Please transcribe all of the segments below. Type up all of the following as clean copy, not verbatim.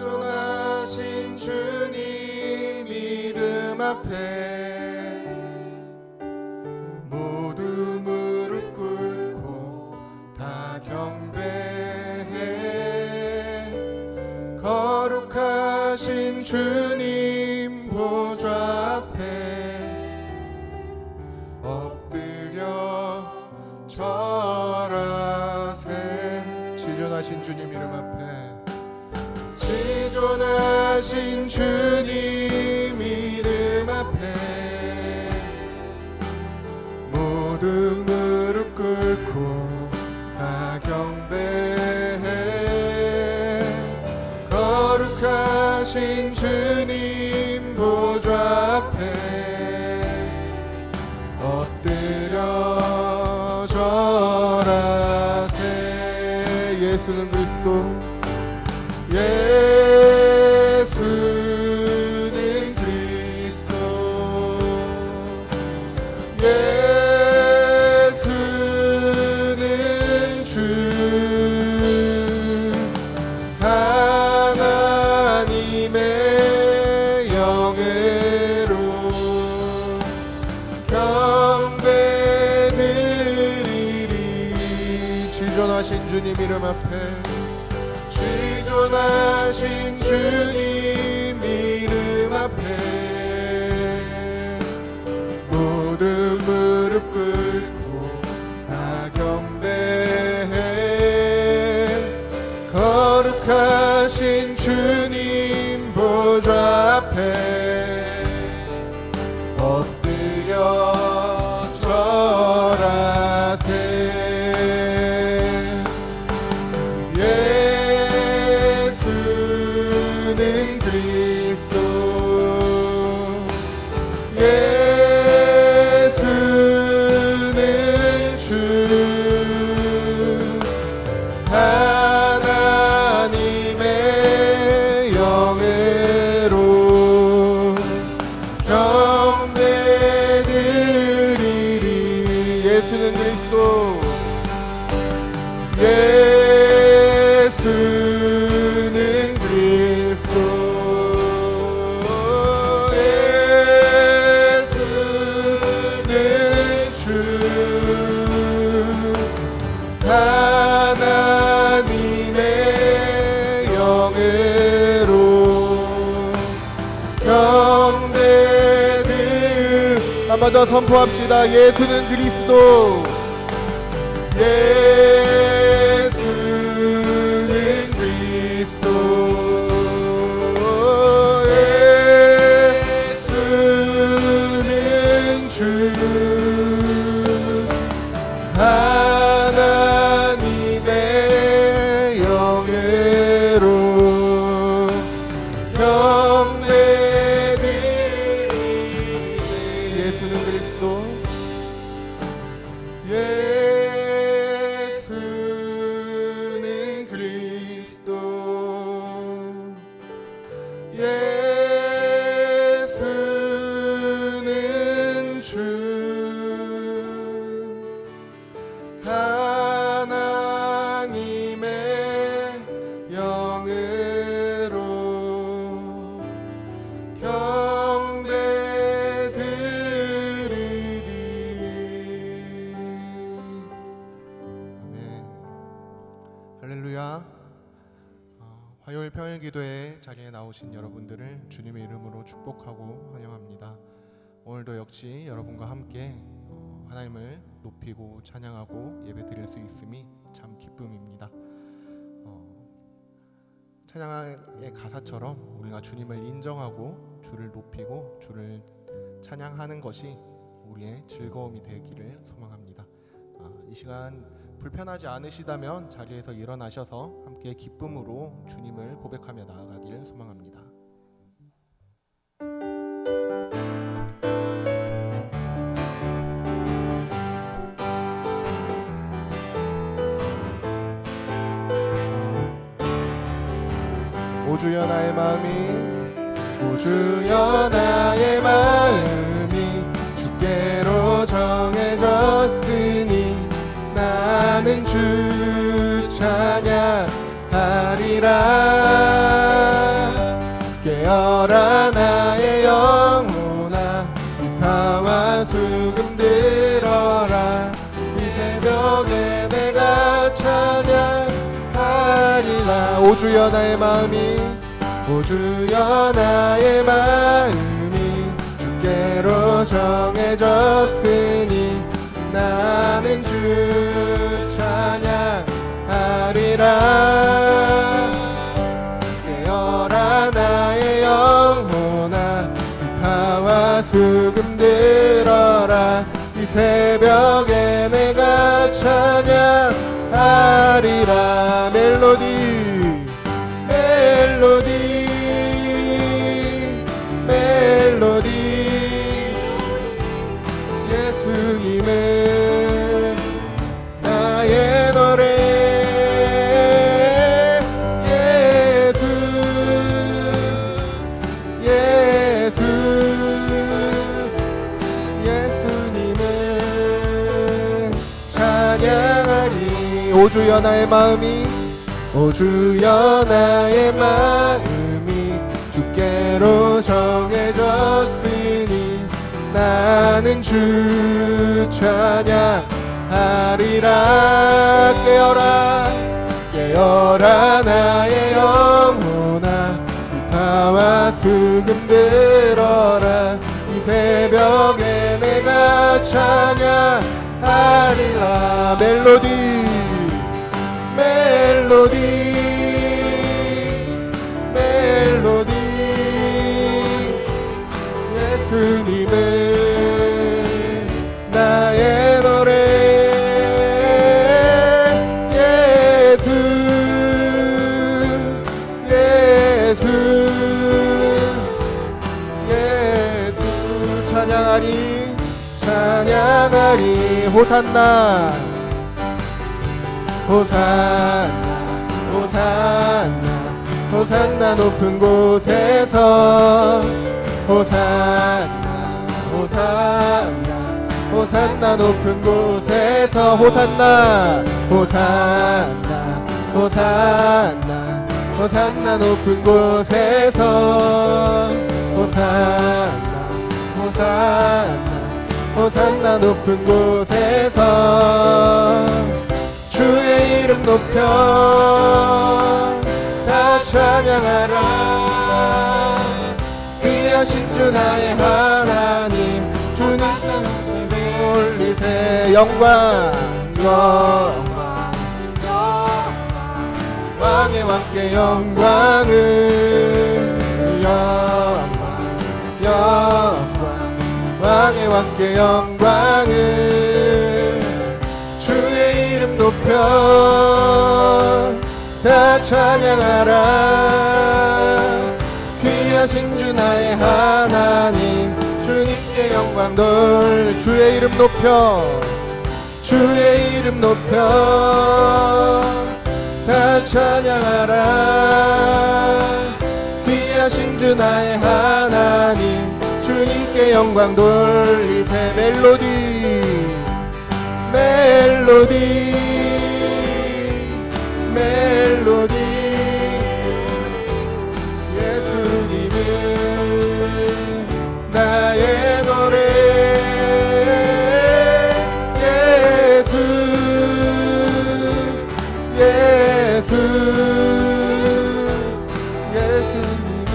지존하신 주님 이름 앞에 모두 무릎 꿇고 다 경배해. 거룩하신 주님 보좌 앞에 엎드려 절하세. 지존하신 주님 이름 앞에 지존하신 주님 이름 앞에 모두 무릎 꿇고 다 경배해. 거룩하신 주님 보좌 앞에 엎드려 절하세. 예수는 그리스도, 예수는 그리스도, 예수는 주, 하나님의 영예로 경배드리리. 지존하신 주님 이름 앞에 지존하신 주님 이름 앞에 모두 무릎 꿇고 다 경배해. 거룩하신 주님 보좌 앞에 엎드려 절하세. 예수는 그리스도, 예수는 주, 하나님의 영예로 경배드리리. 예수는 그리스도, 예수는 그리스도, 예수는 주, 하나님의 영예로 경배드. 한 번 더 선포합시다. 예수는 그리스도, 예수는 그리스도, 예수는 주, 하나님의 영예로 경배드리리. 예수는 그리스도, 예수는 그리스도, 예수는 주, 하나님의 영예로 경배드리리. 할렐루야. 화요일 평일 기도회 자리에 나오신 여러분들을 주님의 이름으로 축복하고 환영합니다. 오늘도 역시 여러분과 함께 하나님을 높이고 찬양하고 예배드릴 수 있음이 참 기쁨입니다. 찬양의 가사처럼 우리가 주님을 인정하고 주를 높이고 주를 찬양하는 것이 우리의 즐거움이 되기를 소망합니다. 이 시간 불편하지 않으시다면 자리에서 일어나셔서 함께 기쁨으로 주님을 고백하며 나아가기를 소망합니다. 오 주여 나의 마음이, 오 주여 나의 마음이 주께로 정해졌으니 나는 주 찬양하리라. 깨어라 나의 영혼아 비파와 수금 들어라 이 새벽에 내가 찬양하리라 오 주여 나의 마음이 오 주여 나의 마음이 주께로 정해졌으니 나는 주 찬양하리라 깨어라 나의 영혼아 비파와 수금 들어라 이 새벽에 내가 찬양하리라 멜로디 멜로디 멜로디 예수님의 나의 노래 예수 예수 예수님의 찬양하리 오 주여 나의 마음이 오 주여 나의 마음이 주께로 정해졌으니 나는 주 찬양하리라 깨어라 깨어라 나의 영혼아 비파와 수금 들어라 이 새벽에 내가 찬양하리라 멜로디 멜로디 멜로디 예수님의 나의 노래 예수 예수 예수 찬양하리 찬양하리 호산나 호산나 호산나 호산나 높은 곳에서 호산나 호산나 호산나 높은 곳에서 호산나 호산나 호산나 호산나 높은 곳에서 호산나 호산나 호산나 높은 곳에서 주의 이름 높여 다 찬양하라 귀하신 주 나의 하나님 주님 올리세 영광 영광 왕의 왕께 영광을 영광 영광 왕의 왕께 영광을 주의 이름 높여 다 찬양하라 귀하신 주 나의 하나님 주님께 영광 돌 주의 이름 높여 주의 이름 높여 다 찬양하라 귀하신 주 나의 하나님 주님께 영광 돌리세 멜로디 멜로디 멜로디 예수님은 나의 노래 예수 예수 예수님은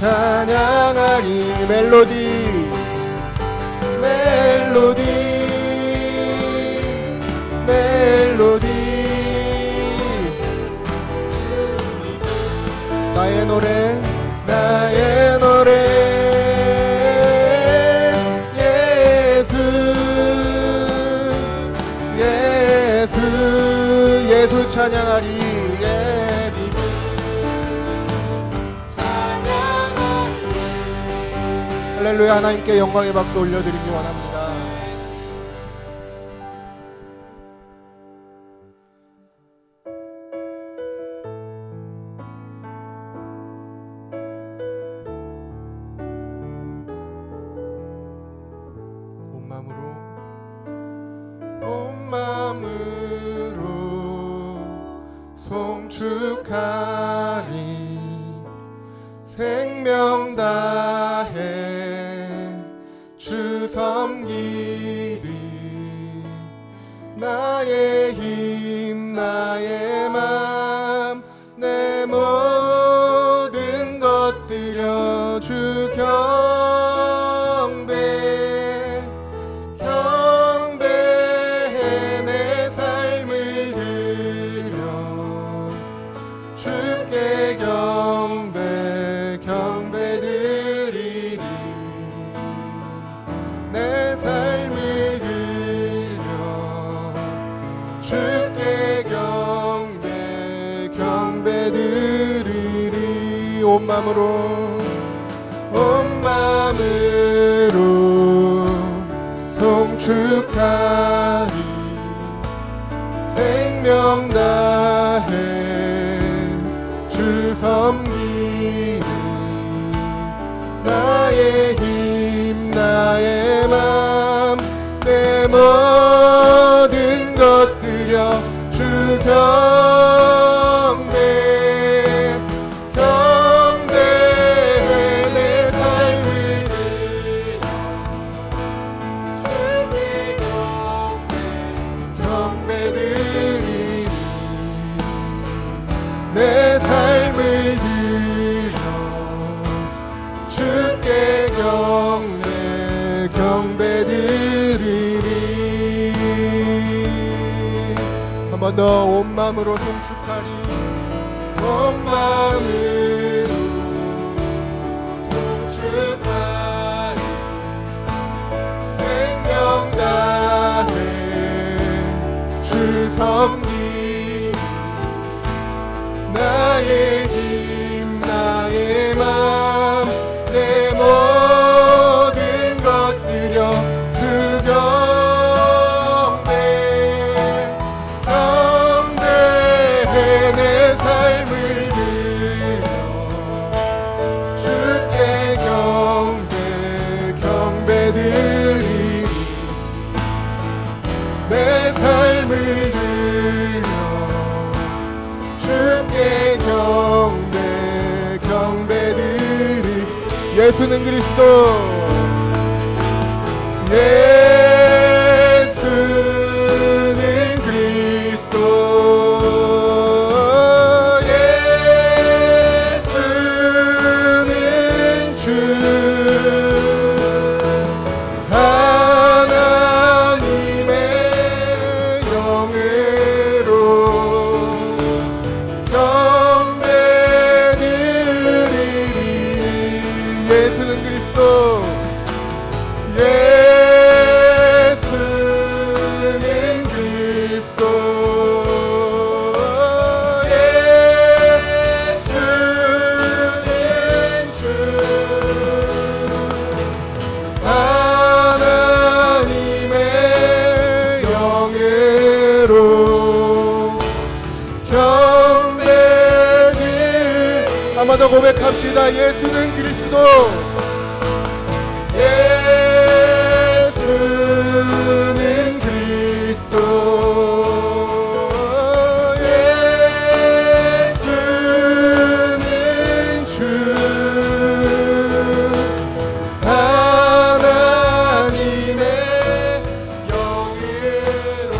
찬양하리 멜로디 멜로디 멜로디 나의 노래 나의 노래 예수 예수 예수 찬양하리 예수 찬양하리 할렐루야 하나님께 영광의 박수 올려드리기 원합니다. 온 마음으로 송축하리 생명 다해 주 섬기리. 나의 힘 나의 맘 내 모든 것 드려 주 경배 경배해 내 삶을 드려 주께 경배 경배 드리리. 내 삶을 드려 주께 경배 경배 드리리. 온 마음으로 송축하리. 생명 다해 주 섬기리. 나의 힘 나의 맘 내 모든 것 드려 주 경배 경배해 내 삶을 드려 주께 경배 드리리. 내 삶을 드려 주께 경배 드리리. 한 번 더 온 마음으로 송축하리. 온 마음으로 송축하리. 생명 다해 주 섬기리. 나의 힘 나의 맘 내 모든 것 드려 주 경배 경배해 내 삶을 드려 주께 경배 경배 드리리. 내 삶을 드려 주께 경배 경배 드리. 예수는 그리스도 예수는 그리스도 예수는 주 하나님의 영으로 경배 드리리. 예수는 그리스도 예수는 그리스도 예수는 주 하나님의 영으로 경배드. 한 번 더 고백합시다. 예수는 그리스도 예수는 그리스도 예수는 주 하나님의 영으로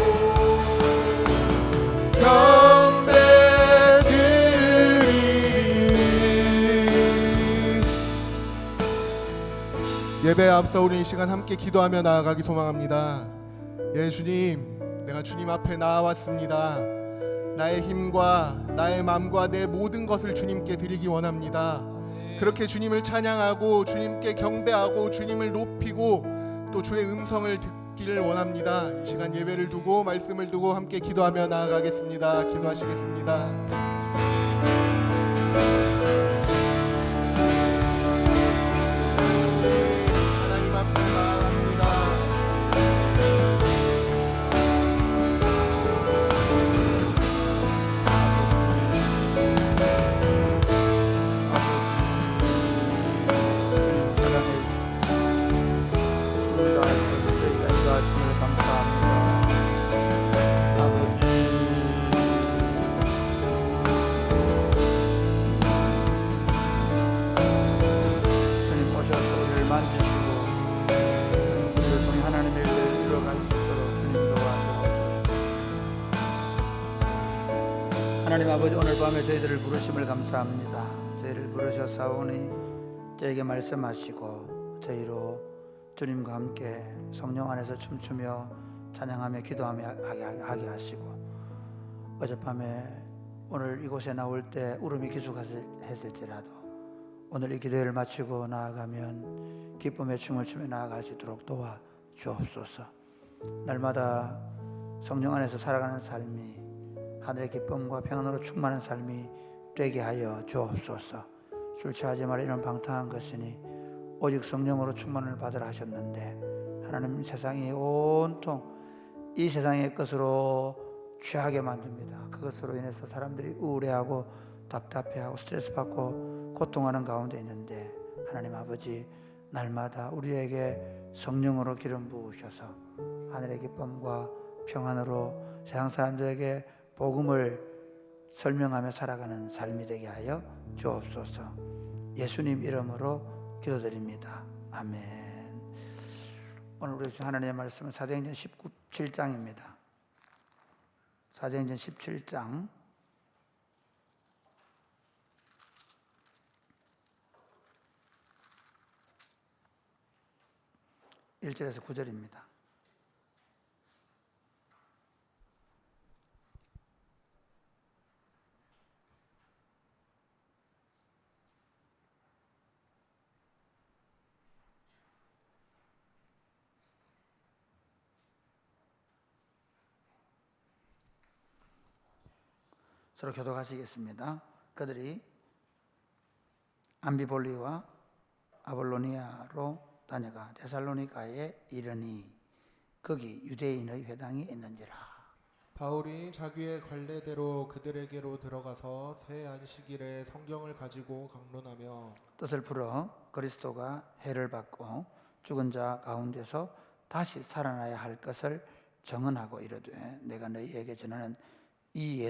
경배 드리리. 예배에 앞서 우리 이 시간 함께 기도하며 나아가기 소망합니다. 예, 주님, 내가 주님 앞에 나아왔습니다. 나의 힘과 나의 마음과 내 모든 것을 주님께 드리기 원합니다. 그렇게 주님을 찬양하고 주님께 경배하고 주님을 높이고 또 주의 음성을 듣기를 원합니다. 이 시간 예배를 두고 말씀을 두고 함께 기도하며 나아가겠습니다. 기도하시겠습니다. 밤에 저희들을 부르심을 감사합니다. 저희를 부르셨사오니 저에게 말씀하시고 저희로 주님과 함께 성령 안에서 춤추며 찬양하며 기도하며 하게 하시고, 어젯밤에 오늘 이곳에 나올 때 울음이 기숙했을지라도 오늘 이 기도회를 마치고 나아가면 기쁨의 춤을 추며 나아갈 수 있도록 도와 주옵소서. 날마다 성령 안에서 살아가는 삶이 하늘의 기쁨과 평안으로 충만한 삶이 되게 하여 주옵소서. 술 취하지 말아 이런 방탕한 것이니 오직 성령으로 충만을 받으라 하셨는데, 하나님 세상이 온통 이 세상의 것으로 취하게 만듭니다. 그것으로 인해서 사람들이 우울해하고 답답해하고 스트레스 받고 고통하는 가운데 있는데, 하나님 아버지 날마다 우리에게 성령으로 기름 부으셔서 하늘의 기쁨과 평안으로 세상 사람들에게 복음을 설명하며 살아가는 삶이 되게 하여 주옵소서. 예수님 이름으로 기도드립니다. 아멘. 오늘 우리 하나님의 말씀은 사도행전 17장입니다. 사도행전 17장 1절에서 9절입니다. 서로 교독하시겠습니다. 그들이 암비볼리와 아볼로니아로 다녀가 데살로니가에 이르니 거기 유대인의 회당이 있는지라. 바울이 자기의 관례대로 그들에게로 들어가서 새 안식일에 성경을 가지고 강론하며 뜻을 풀어 그리스도가 해를 받고 죽은 자 가운데서 다시 살아나야 할 것을 정언하고 이르되, 내가 너희에게 전하는 이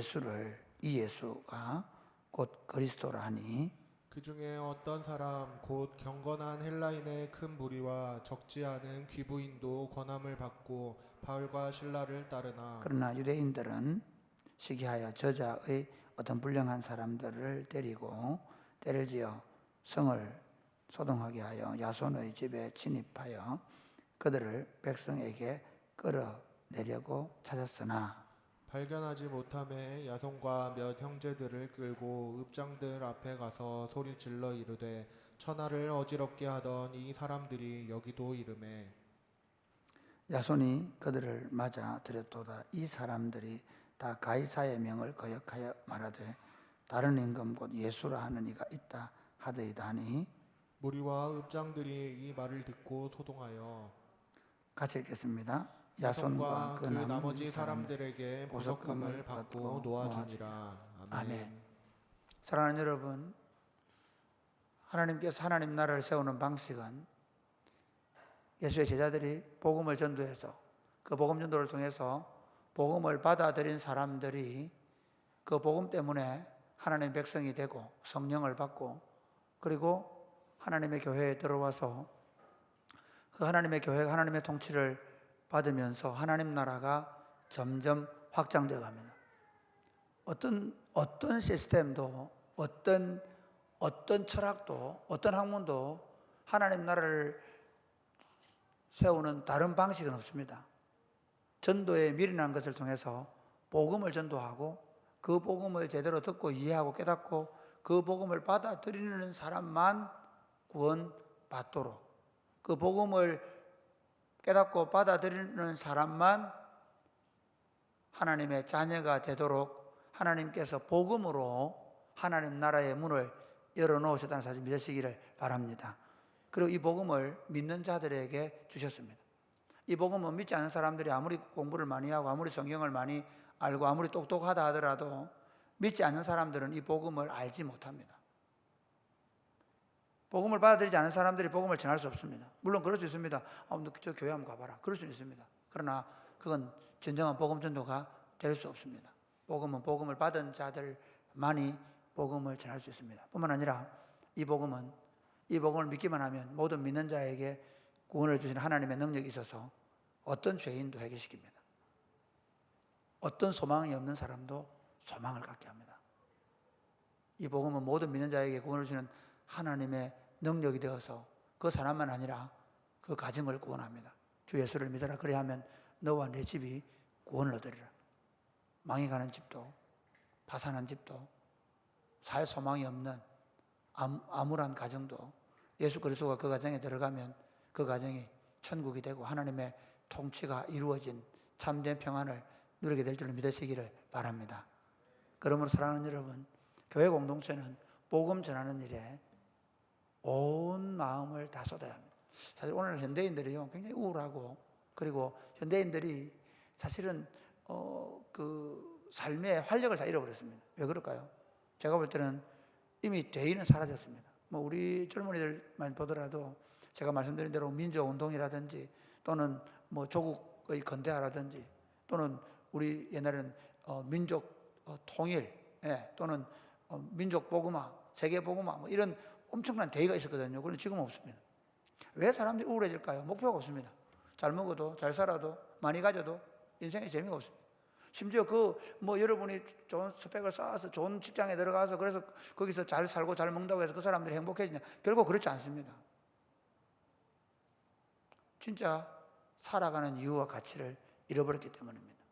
예수가 곧 그리스도라 하니, 그 중에 어떤 사람 곧 경건한 헬라인의 큰 무리와 적지 않은 귀부인도 권함을 받고 바울과 실라를 따르나, 그러나 유대인들은 시기하여 저자의 어떤 불량한 사람들을 데리고 때를 지어 성을 소동하게 하여 야손의 집에 진입하여 그들을 백성에게 끌어내려고 찾았으나 발견하지 못함에 야손과 몇 형제들을 끌고 읍장들 앞에 가서 소리질러 이르되, 천하를 어지럽게 하던 이 사람들이 여기도 이르매. 야손이 그들을 맞아 들였도다. 이 사람들이 다 가이사의 명을 거역하여 말하되, 다른 임금 곧 예수라 하는 이가 있다 하더이다 하니, 무리와 읍장들이 이 말을 듣고 소동하여 같이 읽겠습니다. 야손과 그 나머지 사람들에게 보석금을 받고 놓아주니라. 아멘. 사랑하는 여러분, 하나님께서 하나님 나라를 세우는 방식은 예수의 제자들이 복음을 전도해서 그 복음 전도를 통해서 복음을 받아들인 사람들이 그 복음 때문에 하나님의 백성이 되고 성령을 받고, 그리고 하나님의 교회에 들어와서 그 하나님의 교회가 하나님의 통치를 받으면서 하나님 나라가 점점 확장되어 갑니다. 어떤 시스템도 어떤 철학도 어떤 학문도 하나님 나라를 세우는 다른 방식은 없습니다. 전도에 미련한 것을 통해서 복음을 전도하고 그 복음을 제대로 듣고 이해하고 깨닫고 그 복음을 받아들이는 사람만 구원받도록, 그 복음을 깨닫고 받아들이는 사람만 하나님의 자녀가 되도록 하나님께서 복음으로 하나님 나라의 문을 열어놓으셨다는 사실 믿으시기를 바랍니다. 그리고 이 복음을 믿는 자들에게 주셨습니다. 이 복음은 믿지 않는 사람들이 아무리 공부를 많이 하고 아무리 성경을 많이 알고 아무리 똑똑하다 하더라도 믿지 않는 사람들은 이 복음을 알지 못합니다. 복음을 받아들이지 않은 사람들이 복음을 전할 수 없습니다. 물론 그럴 수 있습니다. 너 저 교회 한번 가봐라. 그럴 수 있습니다. 그러나 그건 진정한 복음 전도가 될 수 없습니다. 복음은 복음을 받은 자들만이 복음을 전할 수 있습니다. 뿐만 아니라 이 복음을 믿기만 하면 모든 믿는 자에게 구원을 주시는 하나님의 능력이 있어서 어떤 죄인도 회개시킵니다. 어떤 소망이 없는 사람도 소망을 갖게 합니다. 이 복음은 모든 믿는 자에게 구원을 주는 하나님의 능력이 되어서 그 사람만 아니라 그 가정을 구원합니다. 주 예수를 믿어라. 그리하면 너와 내 집이 구원을 얻으리라. 망해가는 집도, 파산한 집도, 살 소망이 없는 암울한 가정도 예수 그리스도가 그 가정에 들어가면 그 가정이 천국이 되고 하나님의 통치가 이루어진 참된 평안을 누리게 될 줄을 믿으시기를 바랍니다. 그러므로 사랑하는 여러분, 교회 공동체는 복음 전하는 일에 온 마음을 다 쏟아야 합니다. 사실 오늘 현대인들이요 굉장히 우울하고, 그리고 현대인들이 사실은 그 삶의 활력을 다 잃어버렸습니다. 왜 그럴까요? 제가 볼 때는 이미 대의는 사라졌습니다. 뭐 우리 젊은이들만 보더라도 제가 말씀드린 대로 민주운동이라든지 또는 뭐 조국의 건대화라든지 또는 우리 옛날에는 민족 통일, 또는 민족 복음화, 세계 복음화 뭐 이런 엄청난 대의가 있었거든요. 그런데 지금은 없습니다. 왜 사람들이 우울해질까요? 목표가 없습니다. 잘 먹어도 잘 살아도 많이 가져도 인생에 재미가 없습니다. 심지어 뭐 여러분이 좋은 스펙을 쌓아서 좋은 직장에 들어가서 그래서 거기서 잘 살고 잘 먹는다고 해서 그 사람들이 행복해지냐? 결국 그렇지 않습니다. 진짜 살아가는 이유와 가치를 잃어버렸기 때문입니다.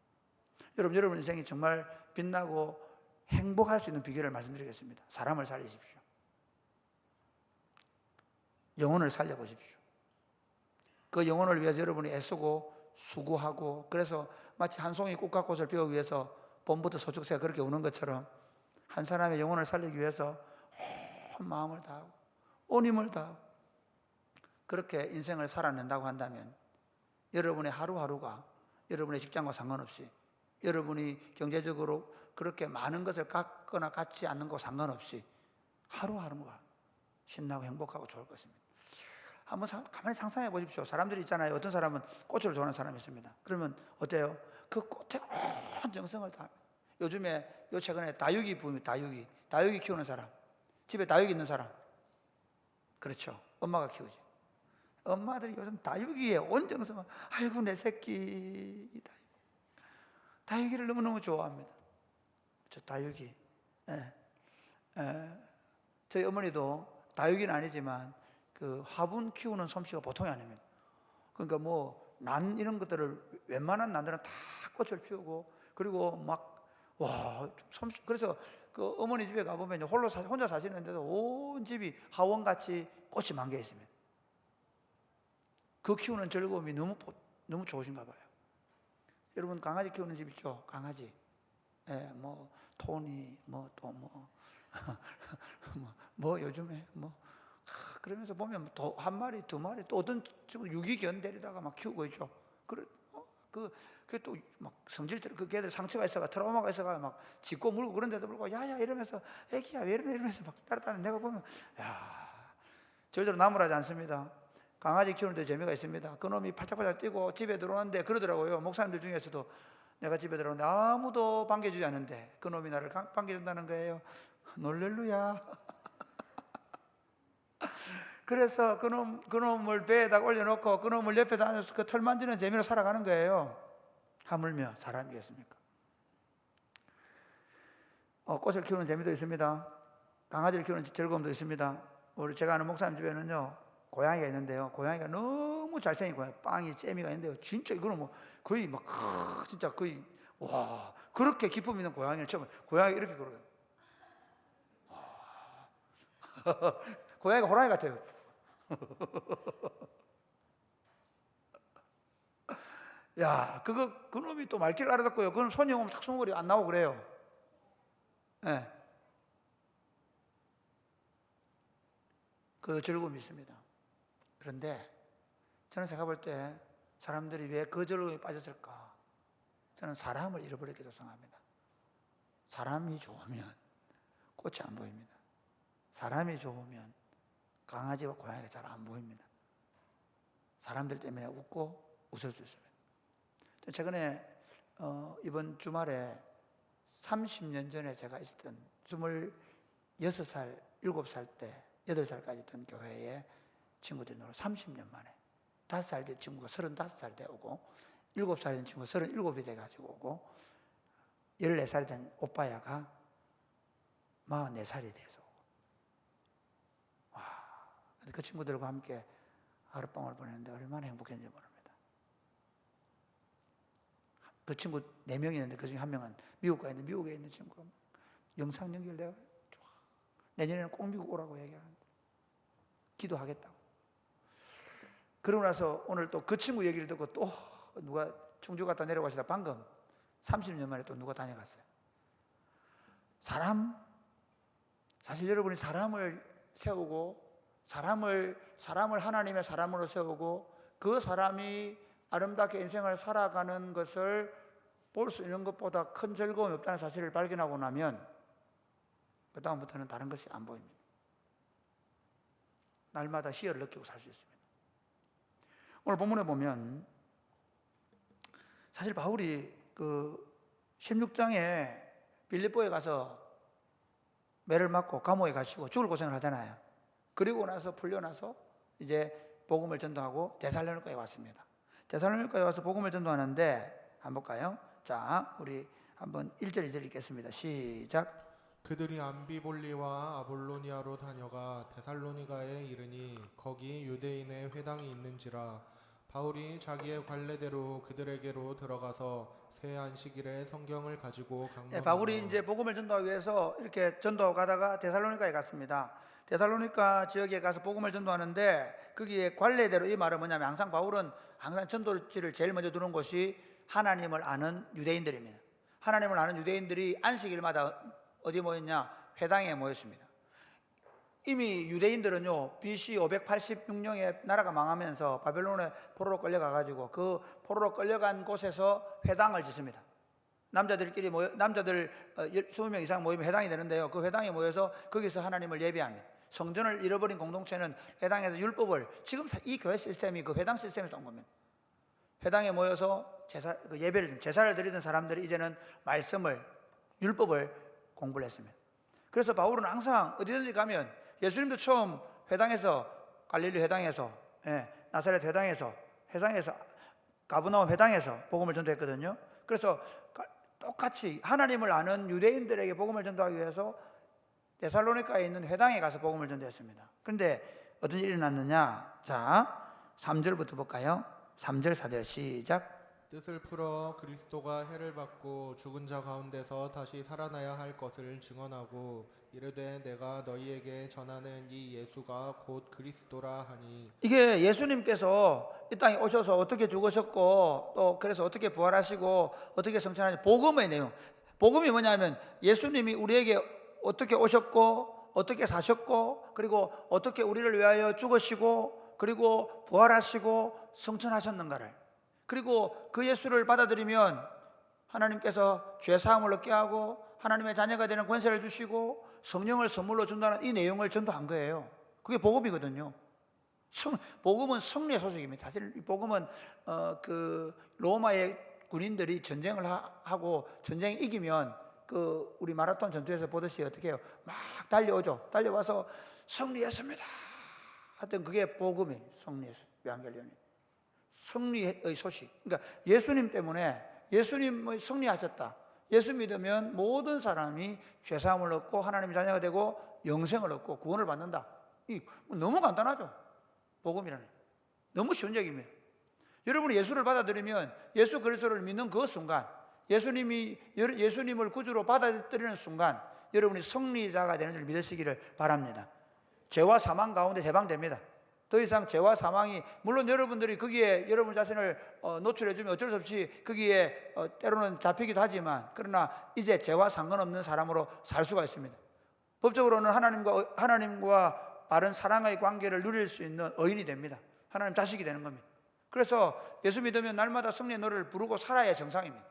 여러분 인생이 정말 빛나고 행복할 수 있는 비결을 말씀드리겠습니다. 사람을 살리십시오. 영혼을 살려보십시오. 그 영혼을 위해서 여러분이 애쓰고 수고하고, 그래서 마치 한 송이 꽃가꽃을 피우기 위해서 봄부터 소축새가 그렇게 우는 것처럼 한 사람의 영혼을 살리기 위해서 온 마음을 다하고 온 힘을 다하고 그렇게 인생을 살아낸다고 한다면 여러분의 하루하루가 여러분의 직장과 상관없이, 여러분이 경제적으로 그렇게 많은 것을 갖거나 갖지 않는 거 상관없이 하루하루가 신나고 행복하고 좋을 것입니다. 한번 가만히 상상해 보십시오. 사람들이 있잖아요. 어떤 사람은 꽃을 좋아하는 사람이 있습니다. 그러면 어때요? 그 꽃에 온 정성을 다. 요즘에 최근에 다육이 붐이, 다육이 키우는 사람, 집에 다육이 있는 사람, 그렇죠. 엄마가 키우지. 엄마들이 요즘 다육이에 온 정성을, 아이고 내 새끼, 다육이를 너무너무 좋아합니다. 저 다육이. 저희 어머니도 다육이는 아니지만 그 화분 키우는 솜씨가 보통이 아닙니다. 그러니까 뭐 난 이런 것들을 웬만한 난들은 다 꽃을 피우고, 그리고 막 솜씨. 그래서 그 어머니 집에 가보면 혼자 사시는데도 온 집이 하원같이 꽃이 만개 있습니다. 그 키우는 즐거움이 너무 좋으신가 봐요. 여러분 강아지 키우는 집 있죠? 강아지. 뭐 토니, 요즘에 그러면서 보면 한 마리, 두 마리, 또 어떤 유기견 데리다가 막 키우고 있죠. 그게 또 막 성질대로 그 개들 상처가 있어가 트라우마가 있어가 막 짖고 물고 그런데도 불구하고 야야 이러면서 애기야 왜 이러냐 이러면서 막 따라다니는 내가 보면 절대로 나무라지 않습니다. 강아지 키우는데 재미가 있습니다. 그놈이 팔짝팔짝 뛰고 집에 들어오는데 그러더라고요. 목사님들 중에서도 내가 집에 들어오는데 아무도 반겨주지 않는데 그놈이 나를 반겨준다는 거예요. 놀렐루야. 그래서 그놈을 배에다 올려놓고 그놈을 옆에 다녀서 그 털 만지는 재미로 살아가는 거예요. 하물며 사람이겠습니까? 꽃을 키우는 재미도 있습니다. 강아지를 키우는 즐거움도 있습니다. 제가 아는 목사님 집에는요 고양이가 있는데요, 고양이가 너무 잘생긴 고양이, 빵이 잼이가 있는데요, 진짜 이거는 뭐 거의 막 진짜 거의 그렇게 기품 있는 고양이를 처음, 고양이 이렇게 걸어요. 고양이가 호랑이 같아요. 야, 그놈이 또 말귀를 알아듣고요. 그건 손이 오면 탁 숨어버리고 안 나오고 그래요. 그 즐거움이 있습니다. 그런데 저는 제가 볼 때 사람들이 왜 그 즐거움에 빠졌을까? 저는 사람을 잃어버렸기도 생각합니다. 사람이 좋으면 꽃이 안 보입니다. 사람이 좋으면 강아지와 고양이가 잘 안 보입니다. 사람들 때문에 웃고 웃을 수 있습니다. 최근에 이번 주말에 30년 전에 제가 있었던 26살, 7살 때 8살까지 있던 교회에 친구들이 놀러 30년 만에 5살 된 친구가 35살 돼 오고 7살 된 친구가 37이 돼가지고 오고 14살 된 오빠야가 44살이 돼서 와, 그 친구들과 함께 하룻밤을 보냈는데 얼마나 행복했는지 모릅니다. 그 친구 4명이 있는데 그 중에 한 명은 미국 가 있는데 미국에 있는 친구가 영상 연결돼서 내년에는 꼭 미국 오라고 얘기하는데 기도하겠다고. 그러고 나서 오늘 또 그 친구 얘기를 듣고 또 누가 청주 갔다 내려가시다 방금 30년 만에 또 누가 다녀갔어요. 사실 여러분이 사람을 세우고 사람을 하나님의 사람으로 세우고 그 사람이 아름답게 인생을 살아가는 것을 볼 수 있는 것보다 큰 즐거움이 없다는 사실을 발견하고 나면 그 다음부터는 다른 것이 안 보입니다. 날마다 희열을 느끼고 살 수 있습니다. 오늘 본문에 보면 사실 바울이 그 16장에 빌립보에 가서 매를 맞고 감옥에 가시고 죽을 고생을 하잖아요. 그리고 나서 풀려나서 이제 복음을 전도하고 데살로니가에 왔습니다. 데살로니가에 와서 복음을 전도하는데 한번 볼까요? 자, 우리 한번 1절 2절 읽겠습니다. 시작. 그들이 암비볼리와 아볼로니아로 다녀가 데살로니가에 이르니 거기 유대인의 회당이 있는지라 바울이 자기의 관례대로 그들에게로 들어가서 새 안식일에 성경을 가지고 강론하며 바울이 이제 복음을 전도하기 위해서 이렇게 전도가다가 데살로니가에 갔습니다. 데살로니가 지역에 가서 복음을 전도하는데 거기에 관례대로, 이 말은 뭐냐면 항상 바울은 항상 전도지를 제일 먼저 두는 곳이 하나님을 아는 유대인들입니다. 하나님을 아는 유대인들이 안식일마다 어디 모였냐? 회당에 모였습니다. 이미 유대인들은요, BC 586년에 나라가 망하면서 바벨론에 포로로 끌려가가지고 그 포로로 끌려간 곳에서 회당을 짓습니다. 남자들끼리 남자들 20명 이상 모이면 회당이 되는데요. 그 회당에 모여서 거기서 하나님을 예배합니다. 성전을 잃어버린 공동체는 회당에서 율법을, 지금 이 교회 시스템이 그 회당 시스템에서 온 겁니다. 회당에 모여서 제사를 드리던 사람들이 이제는 말씀을, 율법을 공부를 했습니다. 그래서 바울은 항상 어디든지 가면, 예수님도 처음 회당에서, 갈릴리 회당에서, 나사렛 회당에서, 가브나움 회당에서 복음을 전도했거든요. 그래서 똑같이 하나님을 아는 유대인들에게 복음을 전도하기 위해서 데살로니가에 있는 회당에 가서 복음을 전도했습니다. 그런데 어떤 일이 일어났느냐? 자, 3절부터 볼까요? 3절 4절 시작. 뜻을 풀어 그리스도가 해를 받고 죽은 자 가운데서 다시 살아나야 할 것을 증언하고 이르되 내가 너희에게 전하는 이 예수가 곧 그리스도라 하니. 이게 예수님께서 이 땅에 오셔서 어떻게 죽으셨고 또 그래서 어떻게 부활하시고 어떻게 성천하시, 복음의 내용. 복음이 뭐냐면 예수님이 우리에게 어떻게 오셨고 어떻게 사셨고 그리고 어떻게 우리를 위하여 죽으시고 그리고 부활하시고 성천하셨는가를, 그리고 그 예수를 받아들이면 하나님께서 죄사함을 얻게 하고 하나님의 자녀가 되는 권세를 주시고 성령을 선물로 준다는 이 내용을 전도한 거예요. 그게 복음이거든요. 복음은 승리의 소식입니다. 사실 이 복음은 그 로마의 군인들이 전쟁을 하고 전쟁에 이기면 그 우리 마라톤 전투에서 보듯이 어떻게 해요? 막 달려오죠. 달려와서 승리했습니다 하여튼 그게 복음이, 승리의 요한계시록이 승리의 소식. 그러니까 예수님 때문에, 예수님의 승리하셨다. 예수 믿으면 모든 사람이 죄사함을 얻고 하나님의 자녀가 되고 영생을 얻고 구원을 받는다. 이 너무 간단하죠. 복음이라는 너무 쉬운 얘기입니다. 여러분이 예수를 받아들이면, 예수 그리스도를 믿는 그 순간, 예수님을 구주로 받아들이는 순간 여러분이 승리자가 되는 줄 믿으시기를 바랍니다. 죄와 사망 가운데 해방됩니다. 더 이상 죄와 사망이, 물론 여러분들이 거기에 여러분 자신을 노출해주면 어쩔 수 없이 거기에 때로는 잡히기도 하지만, 그러나 이제 죄와 상관없는 사람으로 살 수가 있습니다. 법적으로는 하나님과 바른 사랑의 관계를 누릴 수 있는 의인이 됩니다. 하나님 자식이 되는 겁니다. 그래서 예수 믿으면 날마다 승리의 노래를 부르고 살아야 정상입니다.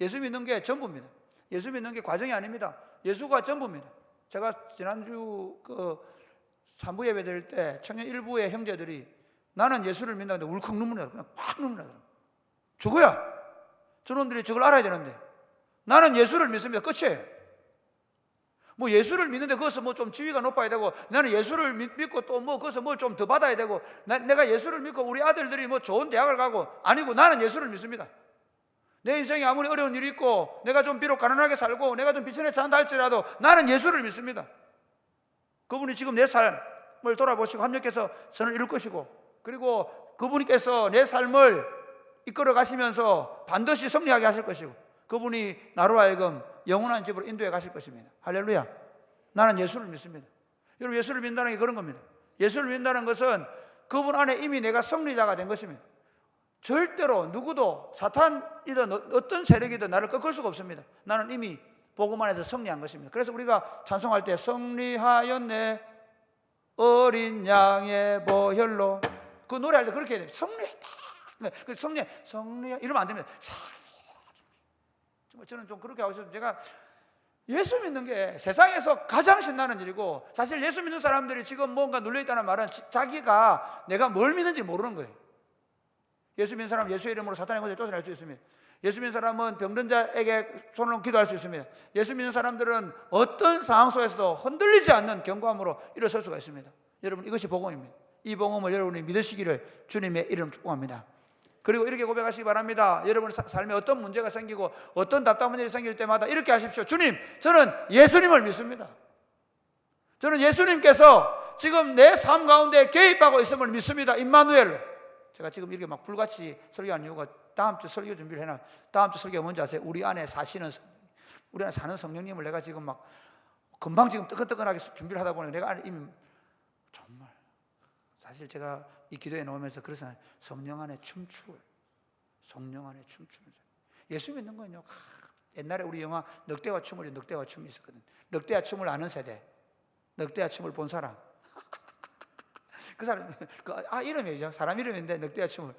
예수 믿는 게 전부입니다. 예수 믿는 게 과정이 아닙니다. 예수가 전부입니다. 제가 지난주 그 3부 예배 드릴 때 청년 일부의 형제들이 나는 예수를 믿는다는데 울컥 눈물이 나요. 그냥 팍 눈물이 나요. 저거야. 저놈들이 저걸 알아야 되는데 나는 예수를 믿습니다. 끝이에요. 뭐 예수를 믿는데 거기서 뭐 좀 지위가 높아야 되고, 나는 예수를 믿고 또 뭐 거기서 뭘 좀 더 받아야 되고, 내가 예수를 믿고 우리 아들들이 뭐 좋은 대학을 가고, 아니고 나는 예수를 믿습니다. 내 인생에 아무리 어려운 일이 있고 내가 좀 비록 가난하게 살고 내가 좀 비천에 산다 할지라도 나는 예수를 믿습니다. 그분이 지금 내 삶을 돌아보시고 합력해서 선을 이룰 것이고, 그리고 그분께서 내 삶을 이끌어 가시면서 반드시 승리하게 하실 것이고, 그분이 나로 하여금 영원한 집으로 인도해 가실 것입니다. 할렐루야. 나는 예수를 믿습니다. 여러분, 예수를 믿는다는 게 그런 겁니다. 예수를 믿는다는 것은 그분 안에 이미 내가 승리자가 된 것입니다. 절대로 누구도 사탄이든 어떤 세력이든 나를 꺾을 수가 없습니다. 나는 이미 복음 안에서 승리한 것입니다. 그래서 우리가 찬송할 때 승리하였네 어린 양의 보혈로, 그 노래할 때 그렇게 해야 됩니다. 승리했다. 승리 이러면 안 됩니다. 저는 좀 그렇게 하고 싶어요. 제가 예수 믿는 게 세상에서 가장 신나는 일이고, 사실 예수 믿는 사람들이 지금 뭔가 눌려있다는 말은 자기가 내가 뭘 믿는지 모르는 거예요. 예수 믿는 사람은 예수의 이름으로 사탄의 권세를 쫓아낼 수 있습니다. 예수 믿는 사람은 병든 자에게 손을 얹고 기도할 수 있습니다. 예수 믿는 사람들은 어떤 상황 속에서도 흔들리지 않는 견고함으로 일어설 수가 있습니다. 여러분, 이것이 복음입니다. 이 복음을 여러분이 믿으시기를 주님의 이름 축복합니다. 그리고 이렇게 고백하시기 바랍니다. 여러분 삶에 어떤 문제가 생기고 어떤 답답한 일이 생길 때마다 이렇게 하십시오. 주님, 저는 예수님을 믿습니다. 저는 예수님께서 지금 내 삶 가운데 개입하고 있음을 믿습니다. 임마누엘. 제가 지금 이렇게 막 불같이 설교하는 이유가 다음 주 설교 준비를 해놔. 다음 주 설교가 뭔지 아세요? 우리 안에 사는 성령님을 내가 지금 막 금방 지금 뜨끈뜨끈하게 준비를 하다 보니 내가 이미 정말 사실 제가 이 기도에 나오면서 그래서 성령 안에 춤추을, 성령 안에 춤추는 예수 믿는 건요. 옛날에 우리 영화 늑대와 춤이 있었거든. 늑대와 춤을 아는 세대, 늑대와 춤을 본 사람. 그 사람 이름이죠. 사람 이름인데 늑대와 춤을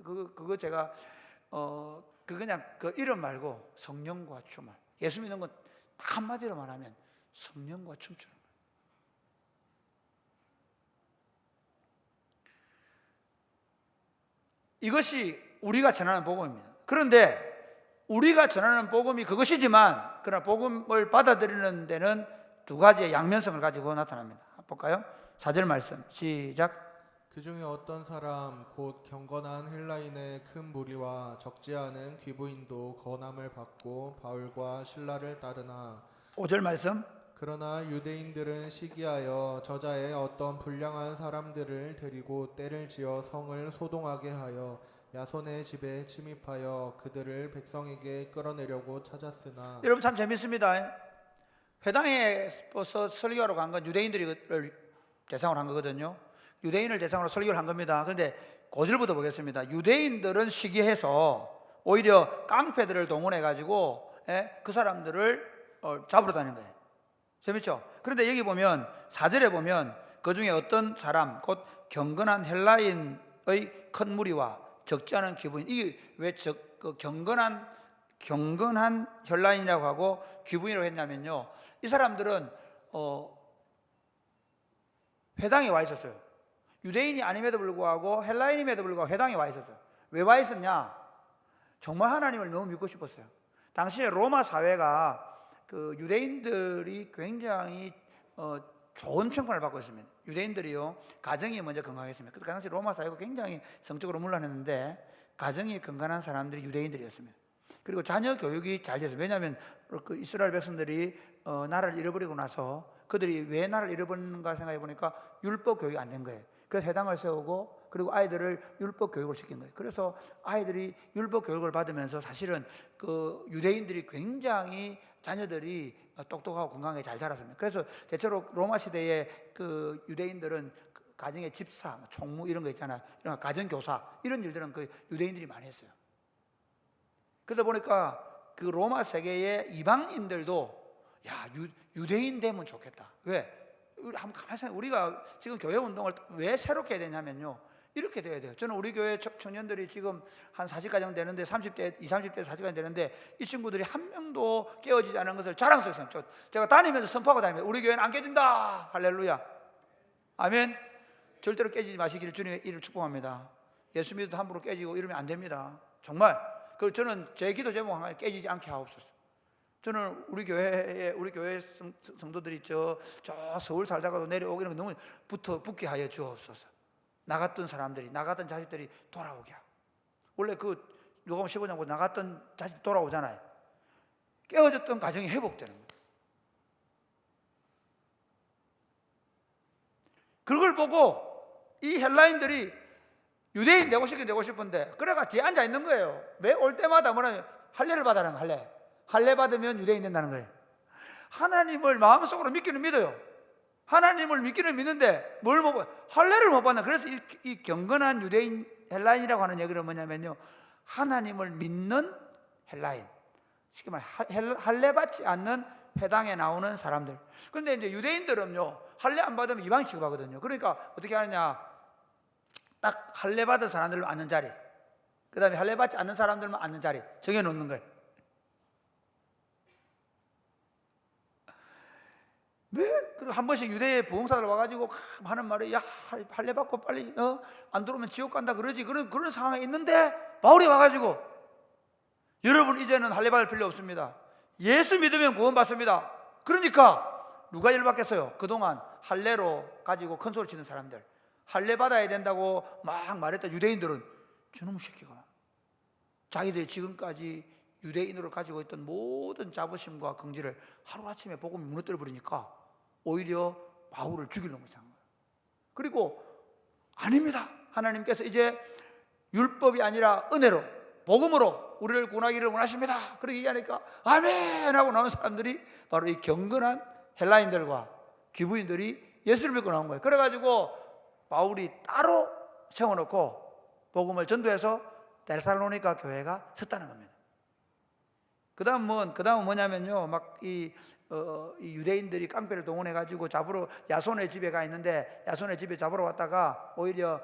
그거 제가 그냥 그 이름 말고 성령과 춤을, 예수 믿는 건 한마디로 말하면 성령과 춤추는. 이것이 우리가 전하는 복음입니다. 그런데 우리가 전하는 복음이 그것이지만, 그러나 복음을 받아들이는 데는 두 가지의 양면성을 가지고 나타납니다. 볼까요? 4절 말씀 시작. 그 중에 어떤 사람 곧 경건한 헬라인의 큰 무리와 적지 않은 귀부인도 건함을 받고 바울과 실라를 따르나 5절 말씀. 그러나 유대인들은 시기하여 저자의 어떤 불량한 사람들을 데리고 때를 지어 성을 소동하게 하여 야손의 집에 침입하여 그들을 백성에게 끌어내려고 찾았으나. 여러분 참 재밌습니다. 회당에서 설교하러 간 건 유대인들을 대상으로 한 거거든요. 유대인을 대상으로 설교를 한 겁니다. 그런데 5절부터 보겠습니다. 유대인들은 시기해서 오히려 깡패들을 동원해가지고 그 사람들을 잡으러 다니는 거예요. 재밌죠? 그런데 여기 보면 4절에 보면 그 중에 어떤 사람 곧 경건한 헬라인의 큰 무리와 적지 않은 귀부인. 이게 왜 경건한 헬라인이라고 하고 귀부인이라고 했냐면요, 이 사람들은 회당에 와 있었어요. 유대인이 아님에도 불구하고 헬라인임에도 불구하고 회당에 와 있었어요. 왜 와 있었냐? 정말 하나님을 너무 믿고 싶었어요. 당시에 로마 사회가 그 유대인들이 굉장히 좋은 평판을 받고 있습니다. 유대인들이요, 가정이 먼저 건강했습니다. 그 당시 로마 사회가 굉장히 성적으로 문란했는데 가정이 건강한 사람들이 유대인들이었습니다. 그리고 자녀 교육이 잘 됐어요. 왜냐하면 그 이스라엘 백성들이 나라를 잃어버리고 나서 그들이 왜 나라를 잃어버리는가 생각해 보니까 율법 교육이 안 된 거예요. 그래서 회당을 세우고 그리고 아이들을 율법 교육을 시킨 거예요. 그래서 아이들이 율법 교육을 받으면서 사실은 그 유대인들이 굉장히 자녀들이 똑똑하고 건강하게 잘 자랐습니다. 그래서 대체로 로마 시대에 그 유대인들은 가정의 집사, 총무 이런 거 있잖아요. 이런 가정교사 이런 일들은 그 유대인들이 많이 했어요. 그러다 보니까 그 로마 세계의 이방인들도 야, 유대인 되면 좋겠다. 왜? 한번 가만히 생각해. 우리가 지금 교회 운동을 왜 새롭게 해야 되냐면요, 이렇게 돼야 돼요. 저는 우리 교회 청년들이 지금 한 40가정 되는데 30대, 20, 30대 40가정 되는데 이 친구들이 한 명도 깨어지지 않은 것을 자랑스럽습니다. 제가 다니면서 선포하고 다닙니다. 우리 교회는 안 깨진다. 할렐루야. 아멘. 절대로 깨지지 마시기를 주님의 이름을 축복합니다. 예수 믿어도 함부로 깨지고 이러면 안 됩니다. 정말. 그 저는 제 기도 제목 하나 깨지지 않게 하옵소서. 저는 우리 교회 성도들이 저 서울 살다가도 내려오고 이런 거 너무 붙게 하여 주옵소서. 나갔던 사람들이, 나갔던 자식들이 돌아오게 하고. 원래 그 요금 15장 보고 나갔던 다시 돌아오잖아요. 깨어졌던 가정이 회복되는 거예요. 그걸 보고 이 헬라인들이 유대인 되고 싶은데 그래가 뒤에 앉아 있는 거예요. 매 올 때마다 뭐냐면 할례를 받아라는 거예요. 할례 받으면 유대인 된다는 거예요. 하나님을 마음속으로 믿기는 믿어요. 하나님을 믿기는 믿는데 뭘 못 봐요? 할례를 못 받나. 그래서 이 경건한 유대인 헬라인이라고 하는 얘기는 뭐냐면요, 하나님을 믿는 헬라인, 쉽게 말해 할례 받지 않는 회당에 나오는 사람들. 그런데 이제 유대인들은요, 할례 안 받으면 이방 취급하거든요. 그러니까 어떻게 하느냐, 딱 할례 받은 사람들만 앉는 자리, 그 다음에 할례 받지 않는 사람들만 앉는 자리 정해놓는 거예요. 한 번씩 유대의 부흥사들 와가지고 하는 말이, 야, 할례 받고 빨리 안 들어오면 지옥 간다 그러지. 그런 상황에 있는데 바울이 와가지고, 여러분 이제는 할례 받을 필요 없습니다. 예수 믿으면 구원받습니다. 그러니까 누가 열받겠어요? 그동안 할례로 가지고 큰 소리 치는 사람들, 할례 받아야 된다고 막 말했던 유대인들은 저놈 새끼가 자기들이 지금까지 유대인으로 가지고 있던 모든 자부심과 긍지를 하루아침에 복음이 무너뜨려 버리니까 오히려 바울을 죽이려고 한 거예요. 그리고 아닙니다, 하나님께서 이제 율법이 아니라 은혜로 복음으로 우리를 구원하기를 원하십니다, 그렇게 얘기하니까 아멘 하고 나온 사람들이 바로 이 경건한 헬라인들과 기부인들이 예수를 믿고 나온 거예요. 그래가지고 바울이 따로 세워놓고 복음을 전도해서 데살로니가 교회가 섰다는 겁니다. 그 다음은 뭐냐면요, 막 이 유대인들이 깡패를 동원해가지고 잡으러 야손의 집에 가 있는데, 야손의 집에 잡으러 왔다가 오히려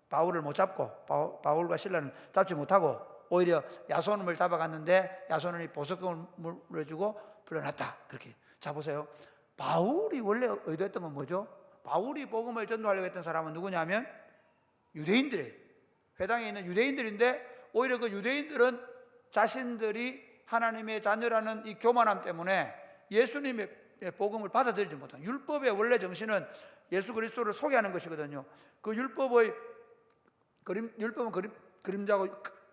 바울을 못 잡고, 바울과 신라는 잡지 못하고 오히려 야손을 잡아갔는데 야손이 보석금을 물어주고 불러놨다. 그렇게. 자 보세요, 바울이 원래 의도했던 건 뭐죠? 바울이 복음을 전도하려고 했던 사람은 누구냐면 유대인들이에요. 회당에 있는 유대인들인데, 오히려 그 유대인들은 자신들이 하나님의 자녀라는 이 교만함 때문에 예수님의 복음을 받아들이지 못한, 율법의 원래 정신은 예수 그리스도를 소개하는 것이거든요. 그 율법은 그림자고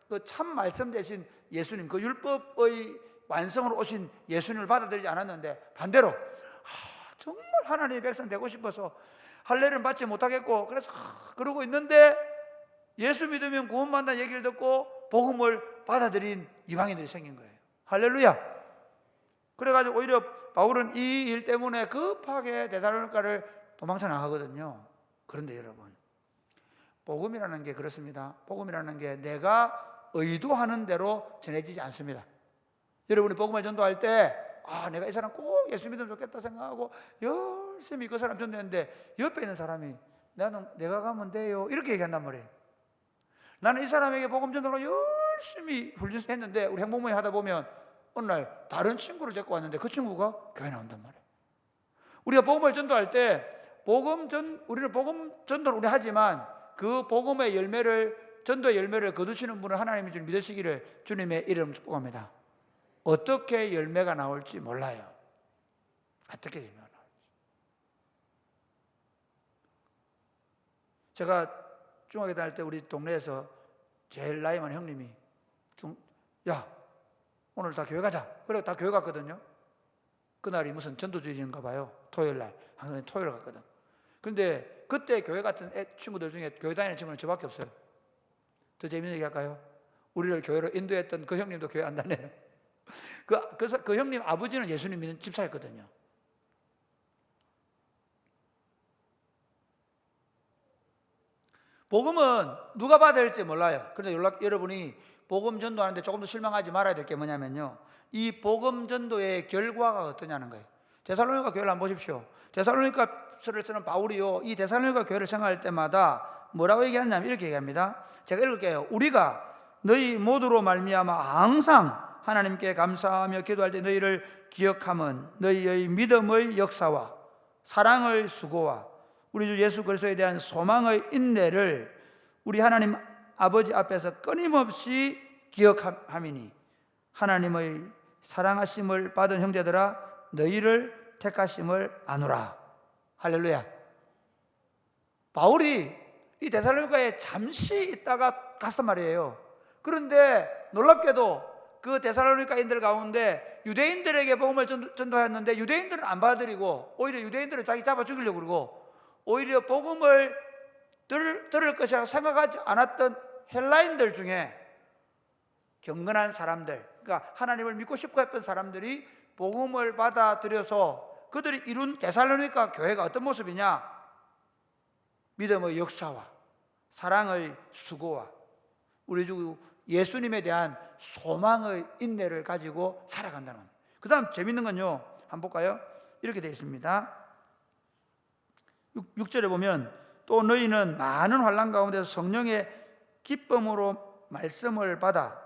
그 참 말씀 대신 예수님, 그 율법의 완성으로 오신 예수님을 받아들이지 않았는데, 반대로 정말 하나님의 백성 되고 싶어서 할례를 받지 못하겠고, 그래서 그러고 있는데 예수 믿으면 구원받는다는 얘기를 듣고 복음을 받아들인 이방인들이 생긴 거예요. 할렐루야. 그래가지고 오히려 바울은 이 일 때문에 급하게 데살로니가를 도망쳐 나가거든요. 그런데 여러분, 복음이라는 게 그렇습니다. 복음이라는 게 내가 의도하는 대로 전해지지 않습니다. 여러분이 복음을 전도할 때 내가 이 사람 꼭 예수 믿으면 좋겠다 생각하고 열심히 그 사람 전도했는데 옆에 있는 사람이 내가 가면 돼요 이렇게 얘기한단 말이에요. 나는 이 사람에게 복음 전도를 열심히 훈련했는데, 우리 행복 모임 하다 보면 어느 날 다른 친구를 데리고 왔는데 그 친구가 교회 나온단 말이에요. 우리가 복음을 전도할 때 우리는 복음 전도를 우리 하지만 그 복음의 열매를, 전도의 열매를 거두시는 분을 하나님이 줄 믿으시기를 주님의 이름 축복합니다. 어떻게 열매가 나올지 몰라요. 어떻게 열매가 나올지. 제가 중학교 다닐 때 우리 동네에서 제일 나이 많은 형님이 야, 오늘 다 교회 가자. 그래서 다 교회 갔거든요. 그날이 무슨 전도주일인가 봐요. 토요일날. 항상 토요일 갔거든. 근데 그때 교회 같은 친구들 중에 교회 다니는 친구는 저밖에 없어요. 더 재밌는 얘기 할까요? 우리를 교회로 인도했던 그 형님도 교회 안 다녀요. 그 형님 아버지는 예수님 믿는 집사였거든요. 복음은 누가 받아야 될지 몰라요. 그런데 여러분이 복음 전도하는데 조금 더 실망하지 말아야 될 게 뭐냐면요, 이 복음 전도의 결과가 어떠냐는 거예요. 데살로니가 교회를 한번 보십시오. 데살로니가서를 쓰는 바울이요, 이 데살로니가 교회를 생각할 때마다 뭐라고 얘기하냐면 이렇게 얘기합니다. 제가 읽을게요. 우리가 너희 모두로 말미암아 항상 하나님께 감사하며 기도할 때 너희를 기억함은 너희의 믿음의 역사와 사랑의 수고와 우리 주 예수 그리스도에 대한 소망의 인내를 우리 하나님 아버지 앞에서 끊임없이 기억함이니 하나님의 사랑하심을 받은 형제들아 너희를 택하심을 아노라. 할렐루야. 바울이 이 데살로니가에 잠시 있다가 갔단 말이에요. 그런데 놀랍게도 그 데살로니가인들 가운데 유대인들에게 복음을 전도했는데 유대인들은 안 받아들이고 오히려 유대인들은 자기 잡아 죽이려고 그러고 오히려 복음을 들을 것이라고 생각하지 않았던 헬라인들 중에 경건한 사람들, 그러니까 하나님을 믿고 싶어 했던 사람들이 복음을 받아들여서 그들이 이룬 데살로니가 교회가 어떤 모습이냐? 믿음의 역사와 사랑의 수고와 우리 주 예수님에 대한 소망의 인내를 가지고 살아간다는 겁니다. 그 다음 재밌는 건요, 한번 볼까요? 이렇게 되어 있습니다. 6절에 보면 또 너희는 많은 환난 가운데서 성령의 기쁨으로 말씀을 받아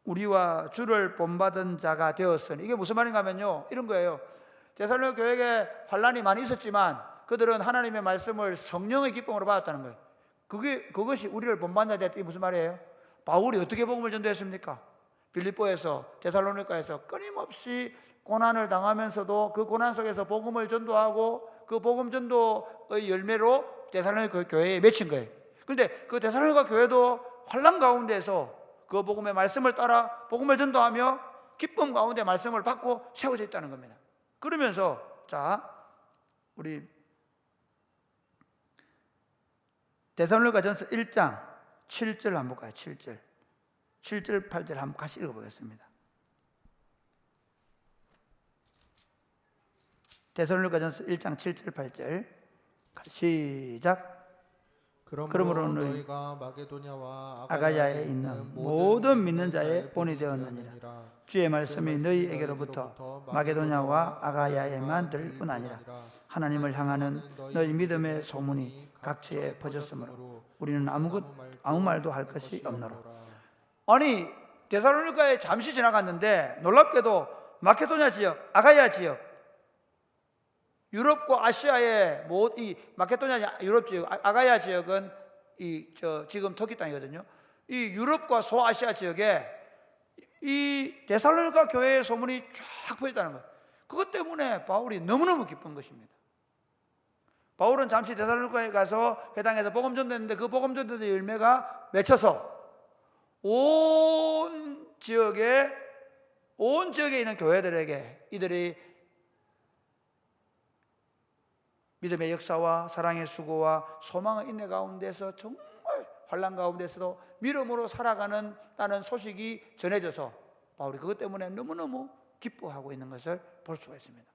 우리와 주를 본받은 자가 되었으니, 이게 무슨 말인가 하면요, 이런 거예요. 데살로니가 교회에 환난이 많이 있었지만 그들은 하나님의 말씀을 성령의 기쁨으로 받았다는 거예요. 그것이 우리를 본받는 자다. 이게 무슨 말이에요? 바울이 어떻게 복음을 전도했습니까? 빌립보에서, 데살로니가에서 끊임없이 고난을 당하면서도 그 고난 속에서 복음을 전도하고 그 복음 전도의 열매로 데살로니가 교회에 맺힌 거예요. 그런데 그 데살로니가 교회도 환난 가운데서 그 복음의 말씀을 따라 복음을 전도하며 기쁨 가운데 말씀을 받고 세워져 있다는 겁니다. 그러면서 자, 우리 데살로니가전서 1장 7절 한번 볼까요? 7절 8절 한번 같이 읽어보겠습니다. 데살로니가전서 1장 7절 8절 시작. 그러므로 너희가 마게도냐와 아가야에 있는 모든 믿는 자의 본이 되었느니라. 주의 말씀이 너희에게로부터 마게도냐와 아가야에만 들 뿐 아니라 하나님을 향하는 너희 믿음의 소문이 각지에 퍼졌으므로 우리는 아무 말도 할 것이 없노라. 아니, 데살로니가에 잠시 지나갔는데 놀랍게도 마케도냐 지역, 아가야 지역, 유럽과 아시아의 이 마케도냐 유럽 지역, 아가야 지역은 지금 터키 땅이거든요. 이 유럽과 소아시아 지역에 이 데살로니가 교회의 소문이 쫙 퍼졌다는 거예요. 그것 때문에 바울이 너무너무 기쁜 것입니다. 바울은 잠시 데살로니가에 가서 회당에서 복음 전도했는데 그 복음 전도의 열매가 맺혀서 온 지역에 있는 교회들에게 이들이 믿음의 역사와 사랑의 수고와 소망의 인내 가운데서 정말 환난 가운데서도 믿음으로 살아가는 소식이 전해져서 바울이 그것 때문에 너무너무 기뻐하고 있는 것을 볼 수가 있습니다.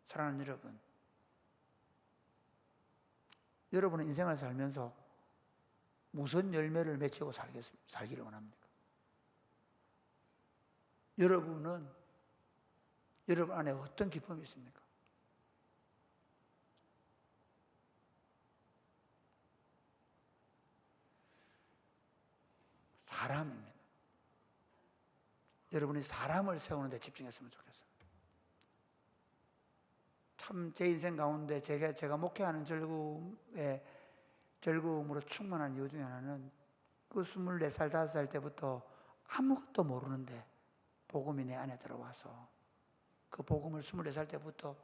사랑하는 여러분, 여러분은 인생을 살면서 무슨 열매를 맺히고 살기를 원합니까? 여러분 안에 어떤 기쁨이 있습니까? 사람입니다. 여러분이 사람을 세우는 데 집중했으면 좋겠어요. 참 제 인생 가운데 제가 목회하는 즐거움으로 충만한 이유 중에 하나는 그 24살, 5살 때부터 아무것도 모르는데 복음이 내 안에 들어와서 그 복음을 24살 때부터,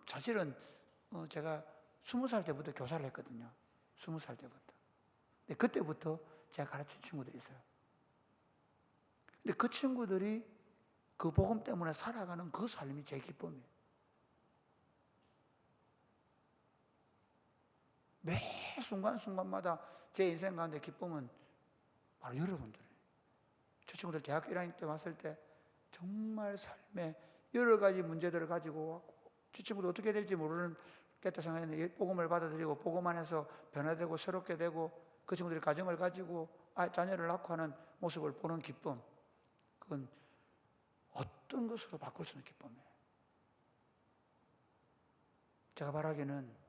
사실은 제가 20살 때부터 교사를 했거든요. 20살 때부터. 근데 그때부터 제가 가르친 친구들이 있어요. 근데 그 친구들이 그 복음 때문에 살아가는 그 삶이 제 기쁨이에요. 매 순간순간마다 제 인생 가운데 기쁨은 바로 여러분들이에요. 저 친구들 대학교 1학년 때 왔을 때 정말 삶에 여러 가지 문제들을 가지고 왔고, 저 친구도 어떻게 될지 모르겠다 생각했는데 복음을 받아들이고 복음 안에서 변화되고 새롭게 되고 그 친구들이 가정을 가지고 자녀를 낳고 하는 모습을 보는 기쁨, 그건 어떤 것으로 바꿀 수 있는 기쁨이에요. 제가 바라기는